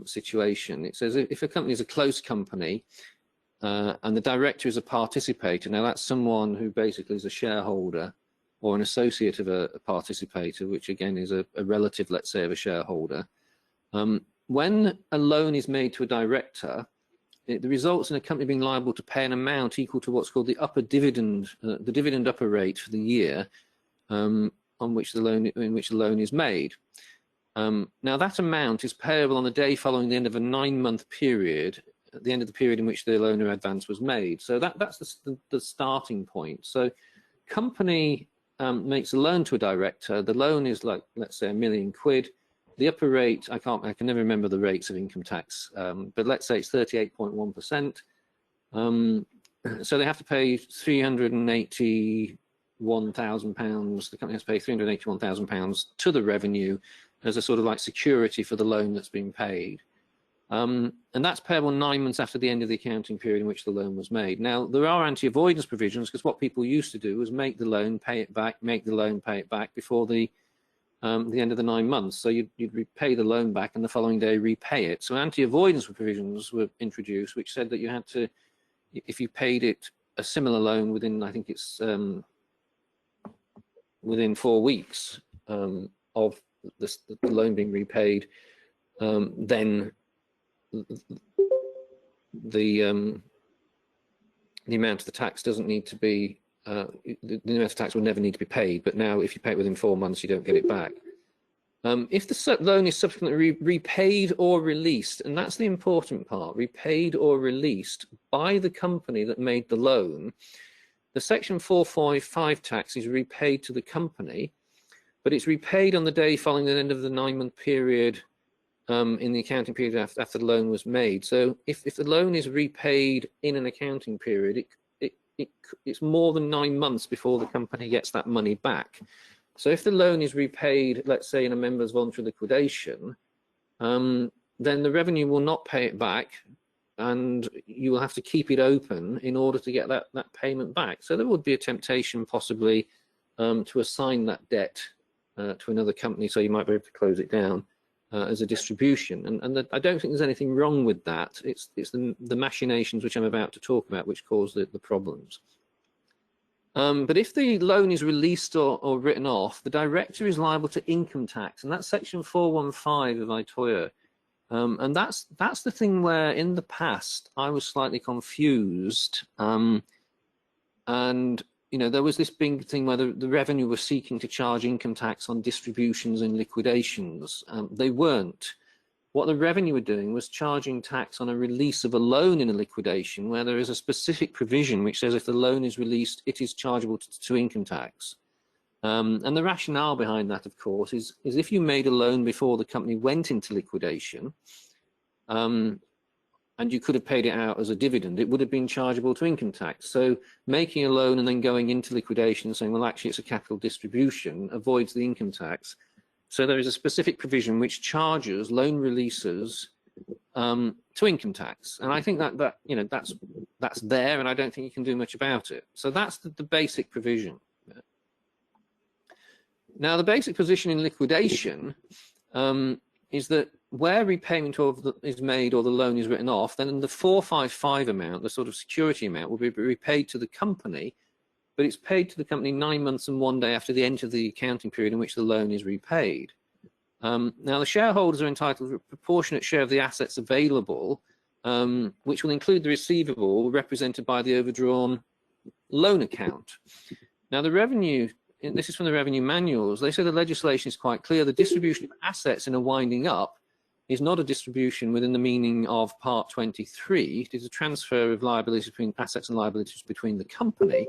situation. It says if a company is a closed company and the director is a participator, now that's someone who basically is a shareholder or an associate of a participator, which again is a relative, let's say, of a shareholder. When a loan is made to a director, it results in a company being liable to pay an amount equal to what's called the upper dividend, the dividend upper rate for the year in which the loan is made. Now that amount is payable on the day following the end of a 9-month period, at the end of the period in which the loaner advance was made. So that's the starting point. So company makes a loan to a director. The loan is like, let's say, £1 million. The upper rate, I can never remember the rates of income tax, but let's say it's 38.1%. So they have to pay £381,000. The company has to pay £381,000 to the revenue as a sort of like security for the loan that's been paid. And that's payable 9 months after the end of the accounting period in which the loan was made. Now, there are anti-avoidance provisions, because what people used to do was make the loan, pay it back, make the loan, pay it back before the end of the 9 months. So you'd repay the loan back and the following day repay it. So anti-avoidance provisions were introduced, which said that you had to, if you paid it a similar loan within, I think it's within 4 weeks of the loan being repaid, then the amount of the tax doesn't need to be the amount of tax will never need to be paid, but now if you pay it within 4 months, you don't get it back. If the loan is subsequently repaid or released, and that's the important part, repaid or released by the company that made the loan, the Section 455 tax is repaid to the company, but it's repaid on the day following the end of the 9-month period in the accounting period after the loan was made. So if the loan is repaid in an accounting period, it's more than 9 months before the company gets that money back. So if the loan is repaid, let's say in a member's voluntary liquidation, then the revenue will not pay it back, and you will have to keep it open in order to get that payment back. So there would be a temptation possibly to assign that debt to another company, so you might be able to close it down as a distribution. And I don't think there's anything wrong with that. It's the machinations which I'm about to talk about which cause the problems. But if the loan is released or written off, the director is liable to income tax, and that's Section 415 of ITOIA. And that's the thing where in the past I was slightly confused, and you know, there was this big thing where the revenue was seeking to charge income tax on distributions and liquidations. They weren't. What the revenue were doing was charging tax on a release of a loan in a liquidation, where there is a specific provision which says if the loan is released, it is chargeable to income tax. And the rationale behind that, of course, is if you made a loan before the company went into liquidation, and you could have paid it out as a dividend, it would have been chargeable to income tax. So making a loan and then going into liquidation and saying, well, actually it's a capital distribution, avoids the income tax. So there is a specific provision which charges loan releases to income tax, and I think that you know that's there, and I don't think you can do much about it. So that's the basic provision. Now, the basic position in liquidation is that where repayment is made or the loan is written off, then the 455 amount, the sort of security amount, will be repaid to the company, but it's paid to the company 9 months and 1 day after the end of the accounting period in which the loan is repaid. Now, the shareholders are entitled to a proportionate share of the assets available, which will include the receivable represented by the overdrawn loan account. Now, the revenue, this is from the revenue manuals, they say the legislation is quite clear. The distribution of assets in a winding up is not a distribution within the meaning of Part 23. It is a transfer of liabilities between assets and liabilities between the company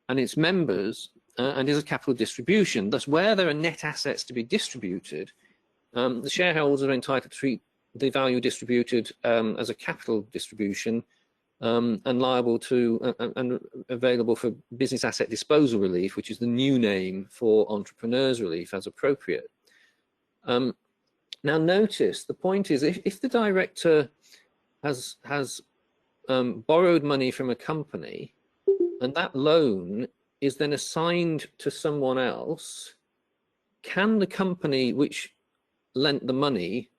and its members, and is a capital distribution. Thus, where there are net assets to be distributed, the shareholders are entitled to treat the value distributed as a capital distribution and liable to and available for business asset disposal relief, which is the new name for entrepreneurs relief as appropriate. Now, notice the point is if the director has borrowed money from a company and that loan is then assigned to someone else, can the company which lent the money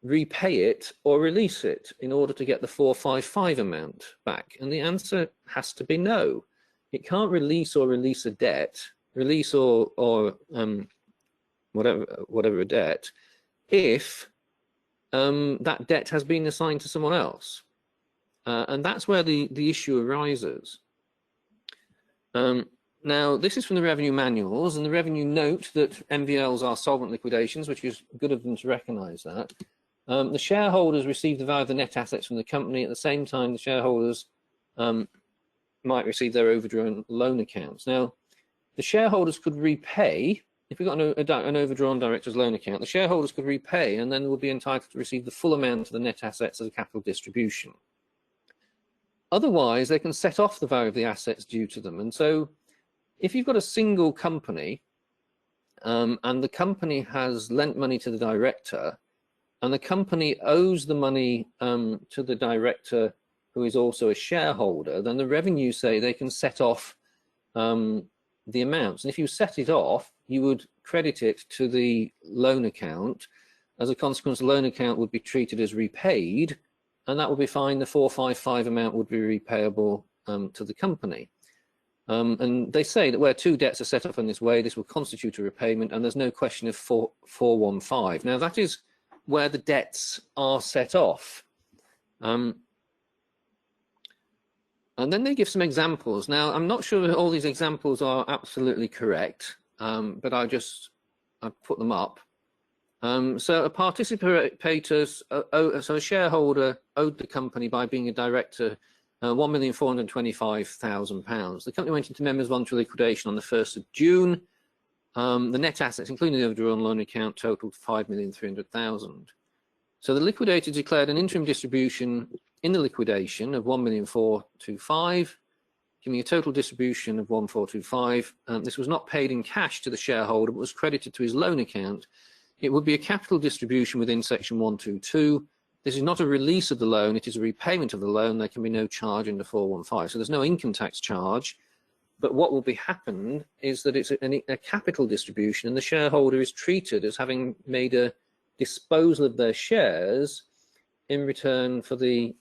repay it or release it in order to get the 455 amount back? And the answer has to be no. It can't release a debt, whatever a debt, if that debt has been assigned to someone else. And that's where the issue arises. Now, this is from the revenue manuals, and the revenue note that MVLs are solvent liquidations, which is good of them to recognise that. The shareholders receive the value of the net assets from the company. At the same time, the shareholders might receive their overdrawn loan accounts. Now, the shareholders could repay, if we've got an overdrawn director's loan account, the shareholders could repay and then would be entitled to receive the full amount of the net assets as a capital distribution. Otherwise, they can set off the value of the assets due to them. And so if you've got a single company and the company has lent money to the director and the company owes the money to the director who is also a shareholder, then the revenue say they can set off the amounts. And if you set it off, you would credit it to the loan account. As a consequence, the loan account would be treated as repaid, and that would be fine. The 455 amount would be repayable to the company. And they say that where two debts are set off in this way, this will constitute a repayment, and there's no question of 415. Now, that is where the debts are set off. And then they give some examples. Now, I'm not sure that all these examples are absolutely correct, but I've put them up. So a participator, so a shareholder owed the company by being a director £1,425,000. The company went into members' voluntary liquidation on the 1st of June. The net assets, including the overdrawn loan account, totaled £5,300,000. So the liquidator declared an interim distribution in the liquidation of £1,425,000, giving a total distribution of £1,425,000. This was not paid in cash to the shareholder, but was credited to his loan account. It would be a capital distribution within section 122. This is not a release of the loan, it is a repayment of the loan. There can be no charge under 415. So there's no income tax charge, but what will be happened is that it's a capital distribution, and the shareholder is treated as having made a disposal of their shares in return for the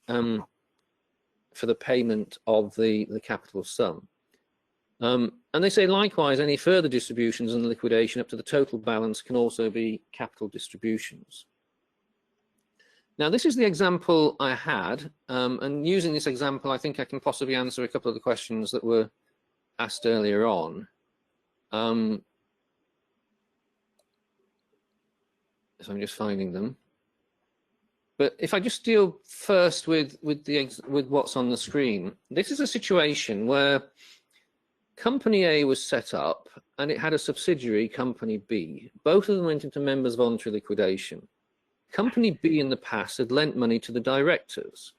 payment of the capital sum. And they say likewise, any further distributions and liquidation up to the total balance can also be capital distributions. Now, this is the example I had, and using this example, I think I can possibly answer a couple of the questions that were asked earlier on. So I'm just finding them. But if I just deal first with what's on the screen, this is a situation where Company A was set up and it had a subsidiary, Company B. Both of them went into members' voluntary liquidation. Company B in the past had lent money to the directors.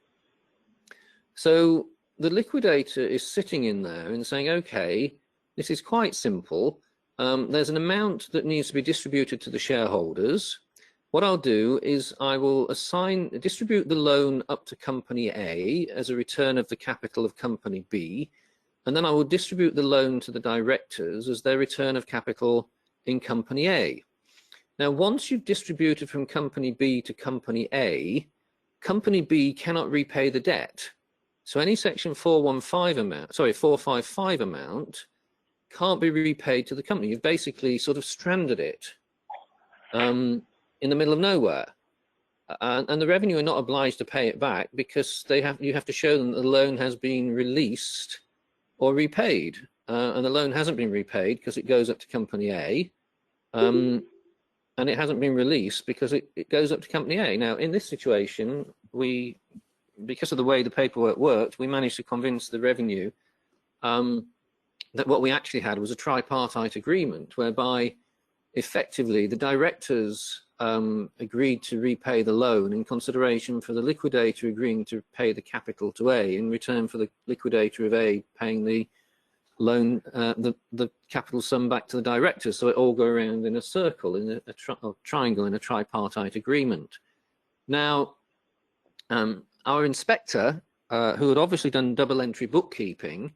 So the liquidator is sitting in there and saying, okay, this is quite simple. there's an amount that needs to be distributed to the shareholders. What I'll do is I will distribute the loan up to company A as a return of the capital of company B, and then I will distribute the loan to the directors as their return of capital in company A. Now, once you've distributed from company B to company A, company B cannot repay the debt. So any section 455 amount can't be repaid to the company. You've basically sort of stranded it in the middle of nowhere, and the revenue are not obliged to pay it back because you have to show them that the loan has been released or repaid, and the loan hasn't been repaid because it goes up to company A, and it hasn't been released because it goes up to company A. Now, in this situation, because of the way the paperwork worked, we managed to convince the revenue that what we actually had was a tripartite agreement whereby effectively the directors agreed to repay the loan in consideration for the liquidator agreeing to pay the capital to A in return for the liquidator of A paying the loan, the capital sum back to the directors. So it all go around in a circle, in a triangle, in a tripartite agreement. Now, our inspector, who had obviously done double entry bookkeeping,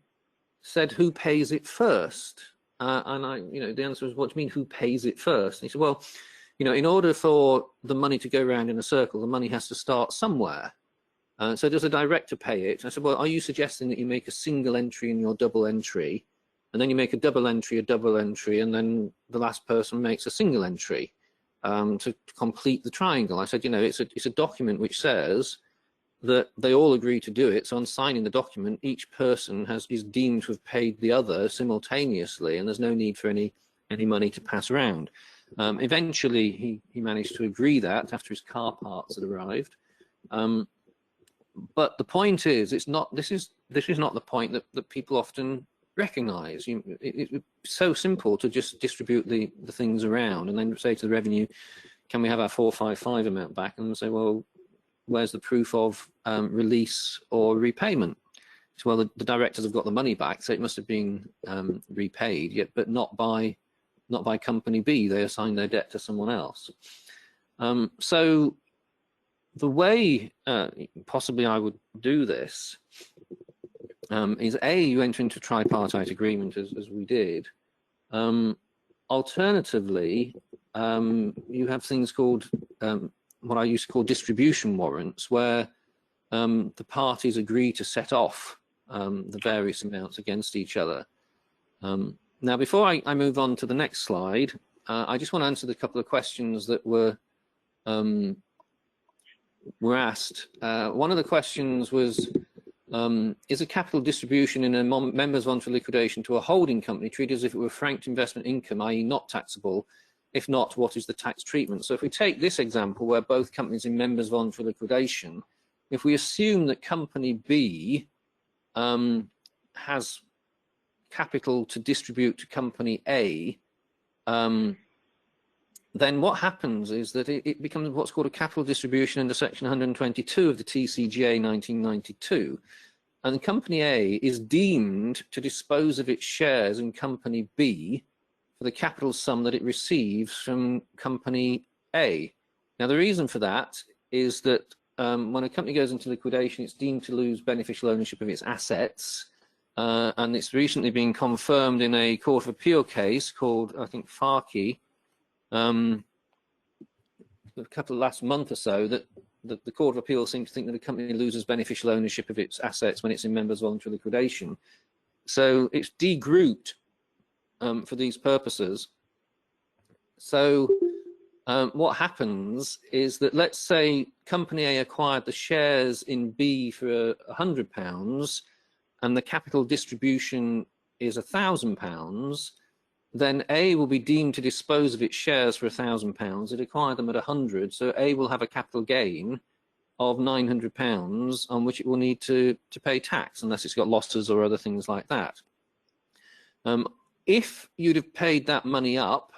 said, "Who pays it first?" And the answer was, "What do you mean, who pays it first?" And he said, "Well, in order for the money to go around in a circle, the money has to start somewhere. So does a director pay it?" And I said, "Well, are you suggesting that you make a single entry in your double entry, and then you make a double entry, and then the last person makes a single entry to complete the triangle?" I said, it's a document which says that they all agree to do it. So on signing the document, each person is deemed to have paid the other simultaneously, and there's no need for any money to pass around. Eventually, he managed to agree that after his car parts had arrived. But the point is, this is not the point that people often recognise. It's so simple to just distribute the things around and then say to the revenue, "Can we have our 455 amount back?" And say, "Well, where's the proof of release or repayment?" So, well, the directors have got the money back, so it must have been repaid, yet, but not by company B. They assigned their debt to someone else. So the way possibly I would do this is you enter into tripartite agreement as we did. Alternatively, you have things called what I used to call distribution warrants, where the parties agree to set off the various amounts against each other. Now, before I move on to the next slide, I just want to answer the couple of questions that were asked. One of the questions was, is a capital distribution in a member's voluntary liquidation to a holding company treated as if it were franked investment income, i.e. not taxable? If not, what is the tax treatment? So if we take this example where both companies in members voluntary liquidation, if we assume that company B has capital to distribute to company A, then what happens is that it becomes what's called a capital distribution under section 122 of the TCGA 1992. And company A is deemed to dispose of its shares in company B for the capital sum that it receives from company A. Now, the reason for that is that when a company goes into liquidation, it's deemed to lose beneficial ownership of its assets. And it's recently been confirmed in a Court of Appeal case called, I think, Farkey, a couple of last month or so, that the Court of Appeal seems to think that a company loses beneficial ownership of its assets when it's in members' voluntary liquidation. So it's degrouped for these purposes. So what happens is that, let's say company A acquired the shares in B for £100 and the capital distribution is £1,000, then A will be deemed to dispose of its shares for £1,000. It acquired them at 100, so A will have a capital gain of £900 on which it will need to pay tax, unless it's got losses or other things like that. If you'd have paid that money up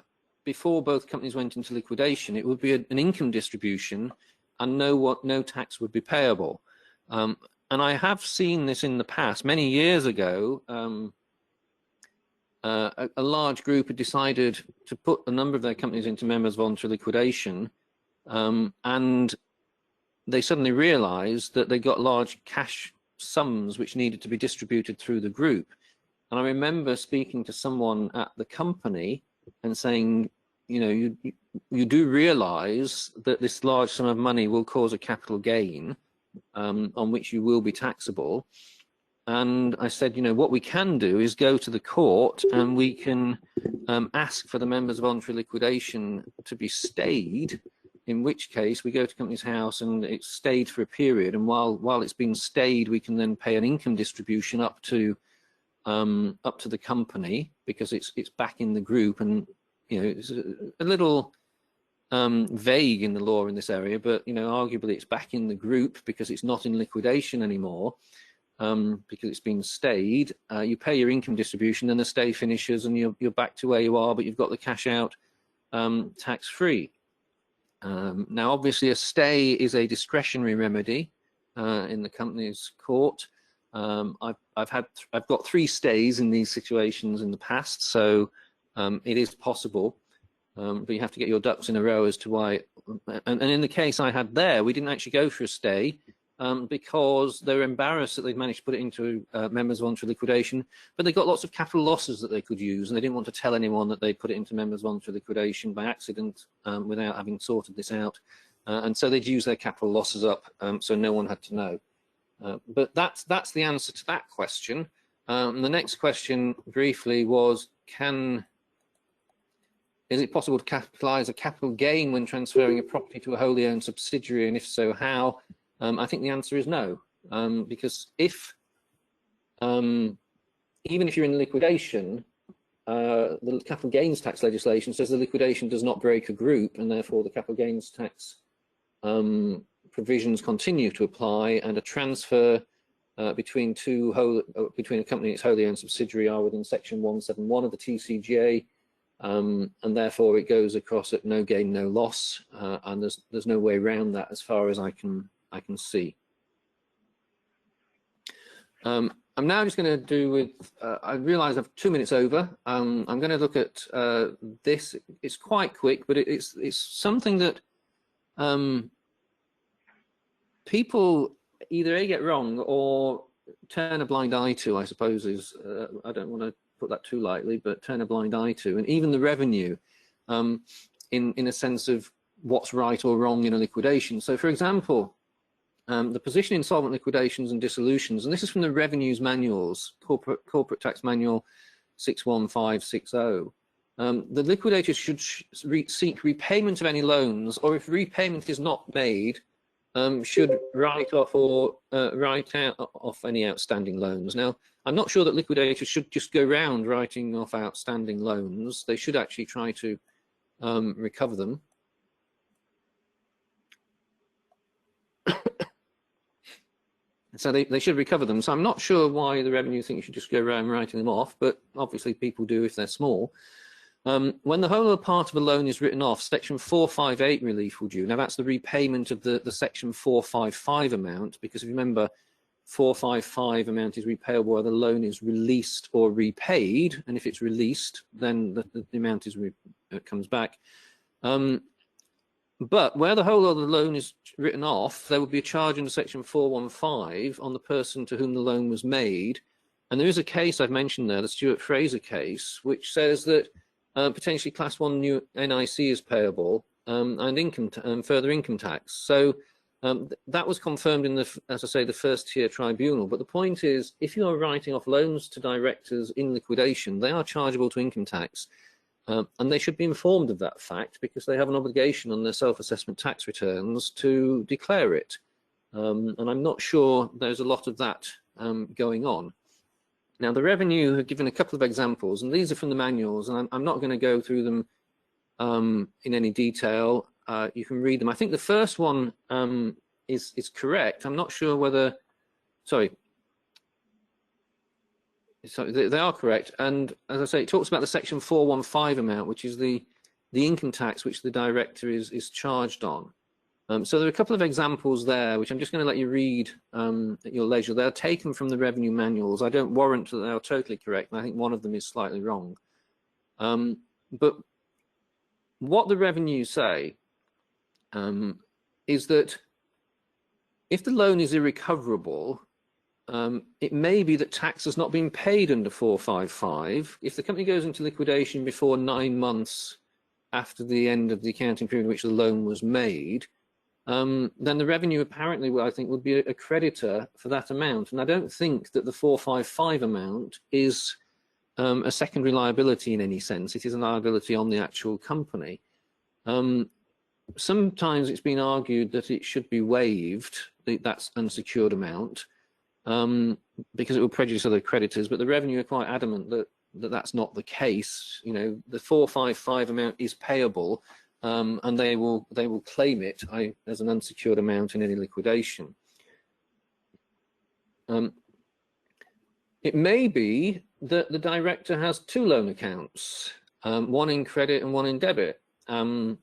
before both companies went into liquidation, it would be an income distribution, and no tax would be payable. And I have seen this in the past. Many years ago, a large group had decided to put a number of their companies into members voluntary liquidation, and they suddenly realized that they got large cash sums which needed to be distributed through the group. And I remember speaking to someone at the company and saying, you know, you do realize that this large sum of money will cause a capital gain on which you will be taxable. And I said, you know, what we can do is go to the court and we can ask for the members of voluntary liquidation to be stayed, in which case we go to Companies House and it's stayed for a period. And while it's been stayed, we can then pay an income distribution up to the company, because it's back in the group. And, you know, it's a little vague in the law in this area, but, you know, arguably it's back in the group because it's not in liquidation anymore. Because it's been stayed, you pay your income distribution, then the stay finishes and you're back to where you are, but you've got the cash out tax-free. Now, obviously, a stay is a discretionary remedy in the company's court. I've got 3 stays in these situations in the past, so it is possible, but you have to get your ducks in a row as to why. And in the case I had there, we didn't actually go for a stay. Because they were embarrassed that they'd managed to put it into members voluntary liquidation, but they got lots of capital losses that they could use, and they didn't want to tell anyone that they put it into members voluntary liquidation by accident without having sorted this out, and so they'd use their capital losses up, so no one had to know. But that's the answer to that question. The next question, briefly, was is it possible to capitalise a capital gain when transferring a property to a wholly owned subsidiary, and if so, how? I think the answer is no, because even if you're in liquidation, the capital gains tax legislation says the liquidation does not break a group, and therefore the capital gains tax provisions continue to apply, and a transfer between a company and its wholly owned subsidiary are within section 171 of the TCJA, and therefore it goes across at no gain, no loss, and there's no way around that as far as I can see. I'm now just going to do with, I realize I've 2 minutes over. I'm going to look at this. It's quite quick, but it's something that people either A, get wrong or turn a blind eye to, I suppose is, I don't want to put that too lightly, but turn a blind eye to, and even the revenue in a sense of what's right or wrong in a liquidation. So for example, the position in solvent liquidations and dissolutions, and this is from the Revenues Manuals, Corporate Tax Manual 61560. The liquidator should seek repayment of any loans, or if repayment is not made, should write off or write off any outstanding loans. Now, I'm not sure that liquidators should just go around writing off outstanding loans. They should actually try to recover them. So they should recover them. So I'm not sure why the revenue think you should just go around writing them off, but obviously people do if they're small. When the whole or part of a loan is written off, section 458 relief will due. Now that's the repayment of the section 455 amount, because if you remember, 455 amount is repayable where the loan is released or repaid, and if it's released, then the amount is comes back. But where the whole of the loan is written off, there would be a charge under section 415 on the person to whom the loan was made. And there is a case I've mentioned there, the Stuart Fraser case, which says that potentially class 1 new NIC is payable and further income tax. So that was confirmed in the, as I say, the first tier tribunal. But the point is, if you are writing off loans to directors in liquidation, they are chargeable to income tax. And they should be informed of that fact, because they have an obligation on their self-assessment tax returns to declare it. And I'm not sure there's a lot of that going on. Now, the Revenue have given a couple of examples, and these are from the manuals, and I'm not going to go through them in any detail. You can read them. I think the first one is correct. I'm not sure whether, sorry. So they are correct, and as I say, it talks about the section 415 amount, which is the income tax which the director is charged on. So there are a couple of examples there, which I'm just going to let you read at your leisure. They're taken from the revenue manuals. I don't warrant that they are totally correct, and I think one of them is slightly wrong. But what the revenues say is that if the loan is irrecoverable, it may be that tax has not been paid under 455. If the company goes into liquidation before 9 months after the end of the accounting period in which the loan was made, then the revenue apparently, I think, would be a creditor for that amount. And I don't think that the 455 amount is a secondary liability in any sense. It is a liability on the actual company. Sometimes it's been argued that it should be waived, that's unsecured amount, because it will prejudice other creditors, but the revenue are quite adamant that that's not the case. You know, the 455 amount is payable, and they will claim it as an unsecured amount in any liquidation. It may be that the director has two loan accounts, one in credit and one in debit, and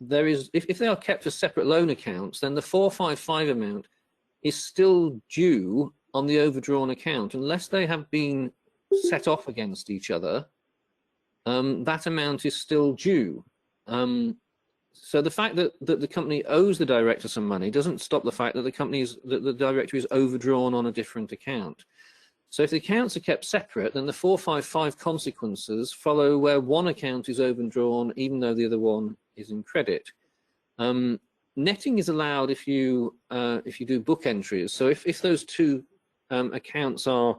there is, if they are kept as separate loan accounts, then the 455 amount is still due on the overdrawn account unless they have been set off against each other. That amount is still due. So the fact that the company owes the director some money doesn't stop the fact that the director is overdrawn on a different account. So if the accounts are kept separate, then the 455 consequences follow where one account is overdrawn even though the other one is in credit. Netting is allowed if you do book entries. So if those two accounts are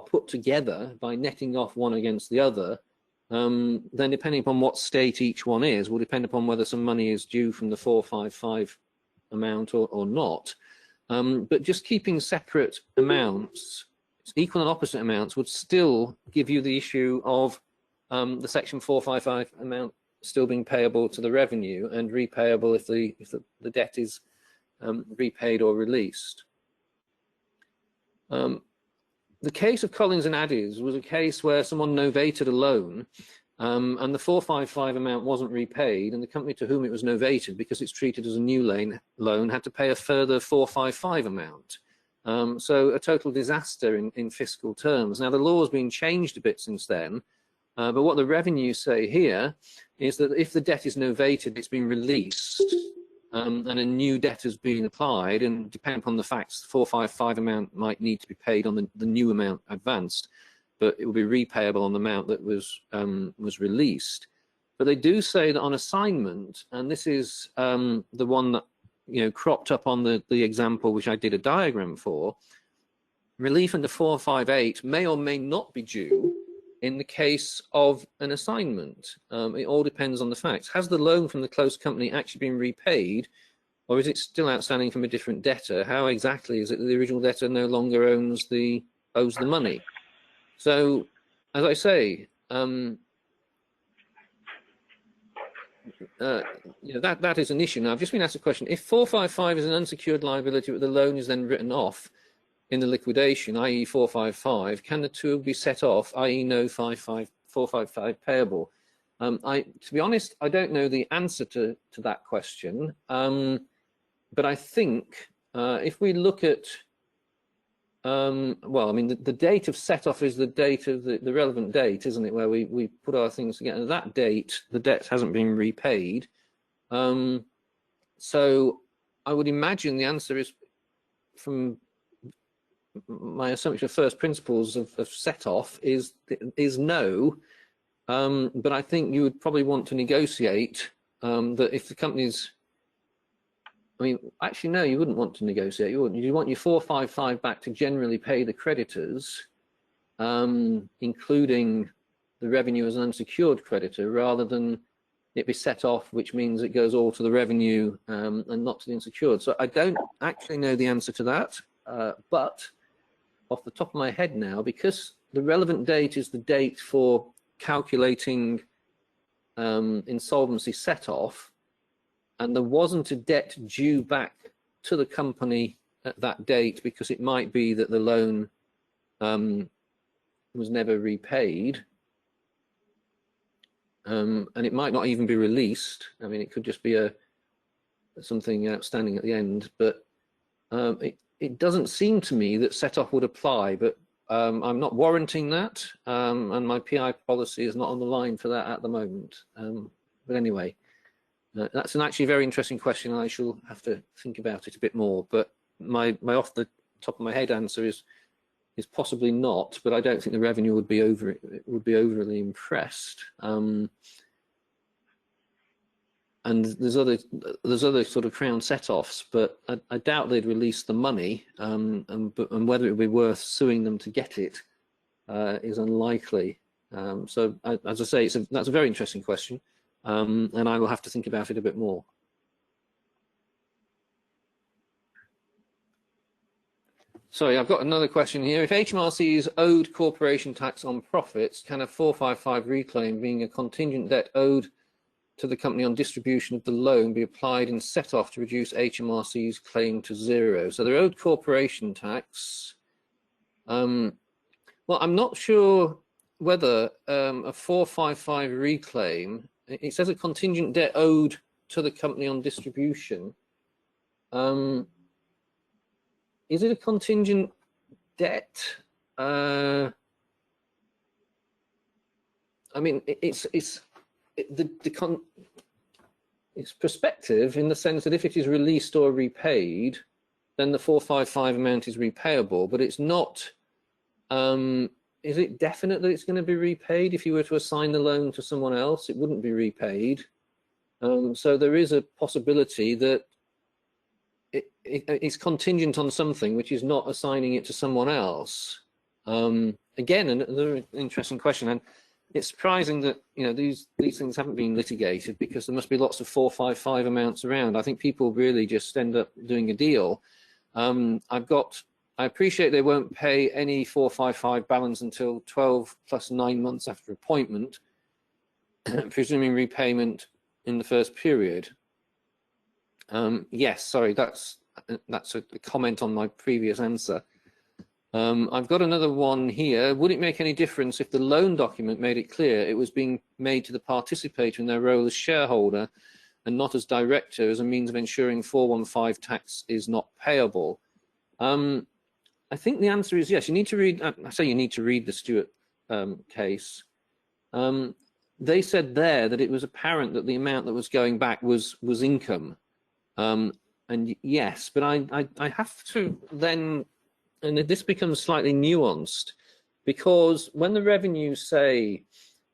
put together by netting off one against the other, then depending upon what state each one is, will depend upon whether some money is due from the 455 amount or not. But just keeping separate amounts, equal and opposite amounts, would still give you the issue of the section 455 amount still being payable to the revenue and repayable if the debt is repaid or released. The case of Collins and Addies was a case where someone novated a loan and the 455 amount wasn't repaid, and the company to whom it was novated, because it's treated as a new loan, had to pay a further 455 amount. So a total disaster in fiscal terms. Now the law has been changed a bit since then, but what the revenues say here is that if the debt is novated, it's been released, and a new debt has been applied, and depending upon the facts, the 455 amount might need to be paid on the new amount advanced, but it will be repayable on the amount that was released. But they do say that on assignment, and this is the one that cropped up on the example which I did a diagram for, relief under 458 may or may not be due in the case of an assignment. It all depends on the facts. Has the loan from the close company actually been repaid, or is it still outstanding from a different debtor? How exactly is it that the original debtor no longer owes the money? So, as I say, that is an issue. Now, I've just been asked a question. If 455 is an unsecured liability, but the loan is then written off in the liquidation, i.e. 455, can the two be set off, i.e. no 455 payable? To be honest, I don't know the answer to that question, but I think if we look at, well, I mean, the date of set off is the date of the relevant date, isn't it, where we put our things together. That date, the debt hasn't been repaid. So I would imagine the answer is, from my assumption of first principles of set off, is no. But I think you would probably want to negotiate that if the company's, I mean, actually, no, you wouldn't want to negotiate. You wouldn't. You want your 455 back to generally pay the creditors, including the revenue as an unsecured creditor, rather than it be set off, which means it goes all to the revenue and not to the unsecured. So I don't actually know the answer to that, but off the top of my head now, because the relevant date is the date for calculating insolvency set off, and there wasn't a debt due back to the company at that date, because it might be that the loan was never repaid, and it might not even be released. I mean, it could just be a something outstanding at the end, but it doesn't seem to me that set-off would apply, but I'm not warranting that, and my PI policy is not on the line for that at the moment. But anyway, that's an actually very interesting question, and I shall have to think about it a bit more. But my off the top of my head answer is possibly not, but I don't think the revenue would be overly impressed. And there's other sort of Crown set-offs, but I doubt they'd release the money, and whether it would be worth suing them to get it is unlikely. So as I say, that's a very interesting question, and I will have to think about it a bit more. Sorry, I've got another question here. If HMRC is owed corporation tax on profits, can a 455 reclaim, being a contingent debt owed to the company on distribution of the loan, be applied in set-off to reduce HMRC's claim to zero? So they're owed corporation tax. Well, I'm not sure whether a 455 reclaim, it says a contingent debt owed to the company on distribution. Is it a contingent debt? I mean, it's prospective in the sense that if it is released or repaid, then the 455 amount is repayable, but it's not. Is it definite that it's going to be repaid? If you were to assign the loan to someone else, it wouldn't be repaid. So there is a possibility that it's contingent on something which is not assigning it to someone else. Again, another interesting question, and it's surprising that these things haven't been litigated, because there must be lots of 455 amounts around. I think people really just end up doing a deal. I appreciate they won't pay any 455 balance until 12 plus 9 months after appointment, presuming repayment in the first period. Yes, sorry, that's a comment on my previous answer. I've got another one here. Would it make any difference if the loan document made it clear it was being made to the participator in their role as shareholder and not as director, as a means of ensuring 415 tax is not payable? I think the answer is yes. You need to read. I say you need to read the Stewart case. They said there that it was apparent that the amount that was going back was income. And yes, but I have to then, and this becomes slightly nuanced, because when the revenues say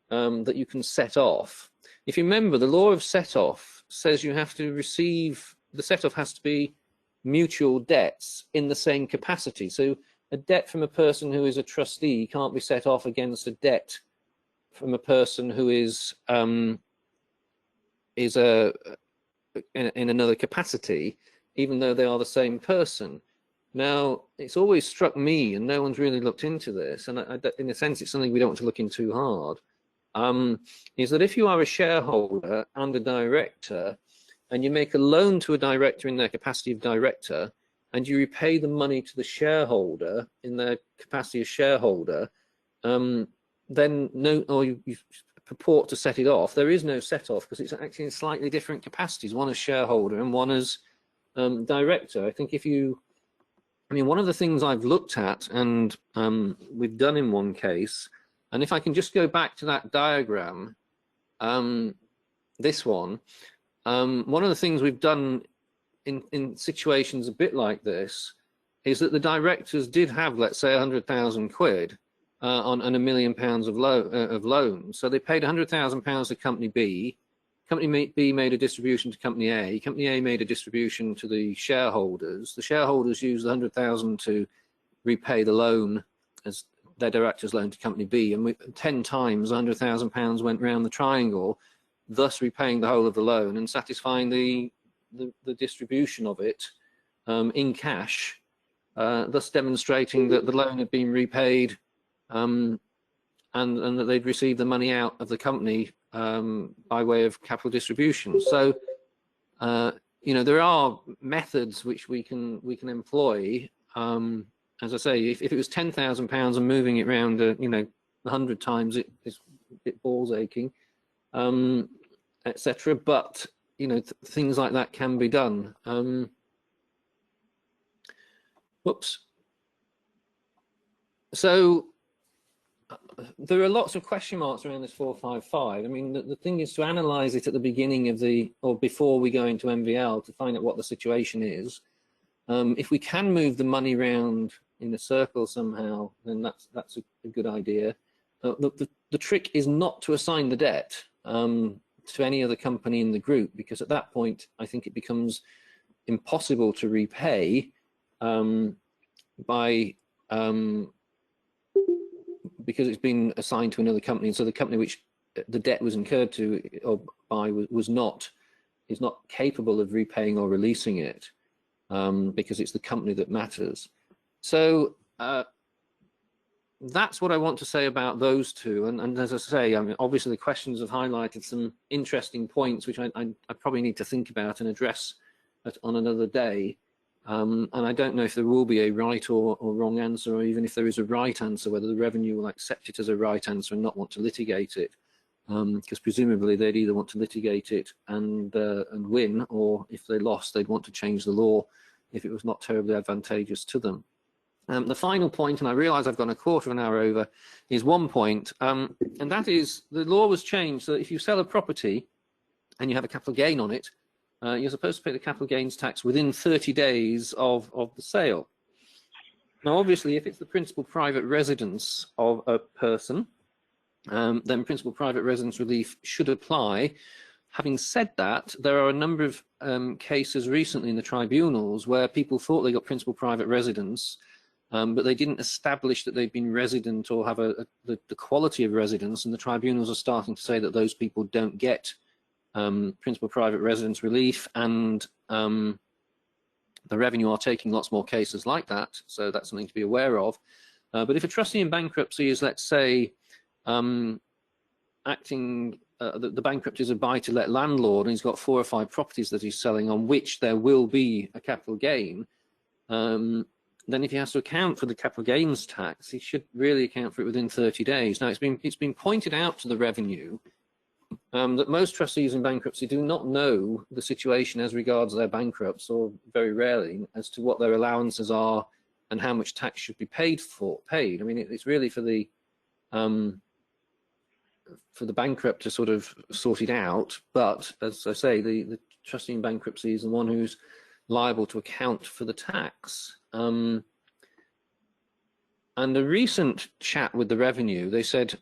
that you can set off, if you remember, the law of set off says you have to receive, the set off has to be mutual debts in the same capacity. So a debt from a person who is a trustee can't be set off against a debt from a person who is in another capacity, even though they are the same person. Now, it's always struck me, and no one's really looked into this, and in a sense it's something we don't want to look into too hard, is that if you are a shareholder and a director, and you make a loan to a director in their capacity of director, and you repay the money to the shareholder in their capacity as shareholder, then you purport to set it off, there is no set off, because it's actually in slightly different capacities, one as shareholder and one as director. I think one of the things I've looked at, and we've done in one case, and if I can just go back to that diagram, this one of the things we've done in situations a bit like this is that the directors did have, let's say, 100,000 quid on £1 million of loans. So they paid £100,000 to Company B. Company B made a distribution to Company A. Company A made a distribution to the shareholders. The shareholders used the 100,000 to repay the loan as their director's loan to Company B, and 10 times £100,000 went round the triangle, thus repaying the whole of the loan and satisfying the distribution of it in cash, thus demonstrating that the loan had been repaid and that they'd received the money out of the company by way of capital distribution. So, there are methods which we can employ. As I say, if it was £10,000 and moving it around, 100 times, it's a bit balls aching, etc. But you know, things like that can be done. Whoops. So there are lots of question marks around this 455. I mean, the thing is to analyze it at the beginning of the, or before we go into MVL, to find out what the situation is. If we can move the money around in a circle somehow, then that's a good idea. The trick is not to assign the debt to any other company in the group, because at that point, I think it becomes impossible to repay because it's been assigned to another company. And so the company which the debt was incurred to or by is not capable of repaying or releasing it, because it's the company that matters. So that's what I want to say about those two. And as I say, I mean, obviously the questions have highlighted some interesting points which I probably need to think about and address on another day. And I don't know if there will be a right or wrong answer, or even if there is a right answer, whether the revenue will accept it as a right answer and not want to litigate it, because presumably they'd either want to litigate it and win, or if they lost, they'd want to change the law if it was not terribly advantageous to them. The final point, and I realise I've gone a quarter of an hour over, is one point, and that is the law was changed so that if you sell a property and you have a capital gain on it, you're supposed to pay the capital gains tax within 30 days of the sale. Now, obviously, if it's the principal private residence of a person, then principal private residence relief should apply. Having said that, there are a number of cases recently in the tribunals where people thought they got principal private residence, but they didn't establish that they've been resident or have the quality of residence, and the tribunals are starting to say that those people don't get principal private residence relief, and the revenue are taking lots more cases like that, so that's something to be aware of. But if a trustee in bankruptcy is, let's say, acting, the bankrupt is a buy-to-let landlord and he's got 4 or 5 properties that he's selling on which there will be a capital gain, then if he has to account for the capital gains tax, he should really account for it within 30 days. Now, it's been pointed out to the revenue that most trustees in bankruptcy do not know the situation as regards their bankrupts, or very rarely, as to what their allowances are and how much tax should be paid. I mean, it's really for the bankrupt to sort of sort it out. But as I say, the trustee in bankruptcy is the one who's liable to account for the tax. And a recent chat with the revenue, they said,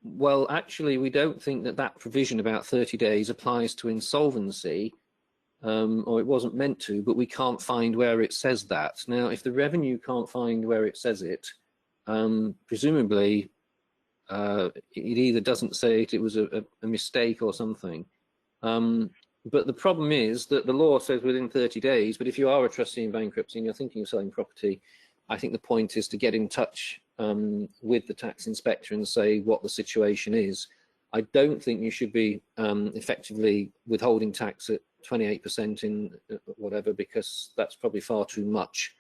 well, actually, we don't think that provision about 30 days applies to insolvency, or it wasn't meant to, but we can't find where it says that. Now, if the revenue can't find where it says it, presumably it either doesn't say it was a mistake or something. But the problem is that the law says within 30 days, but if you are a trustee in bankruptcy and you're thinking of selling property, I think the point is to get in touch with the tax inspector and say what the situation is. I don't think you should be effectively withholding tax at 28% in whatever, because that's probably far too much.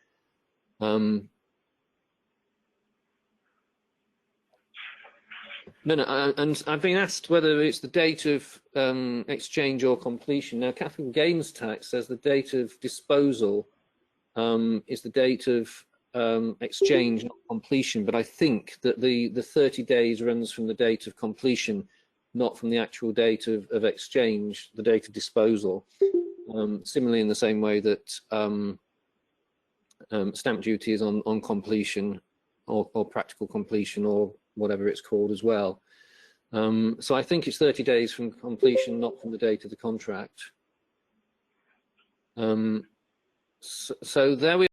No, and I've been asked whether it's the date of exchange or completion. Now, capital gains tax says the date of disposal is the date of exchange, not completion, but I think that the 30 days runs from the date of completion, not from the actual date of exchange, the date of disposal. Similarly, in the same way that stamp duty is on completion or practical completion or whatever it's called as well. So I think it's 30 days from completion, not from the date of the contract. So there we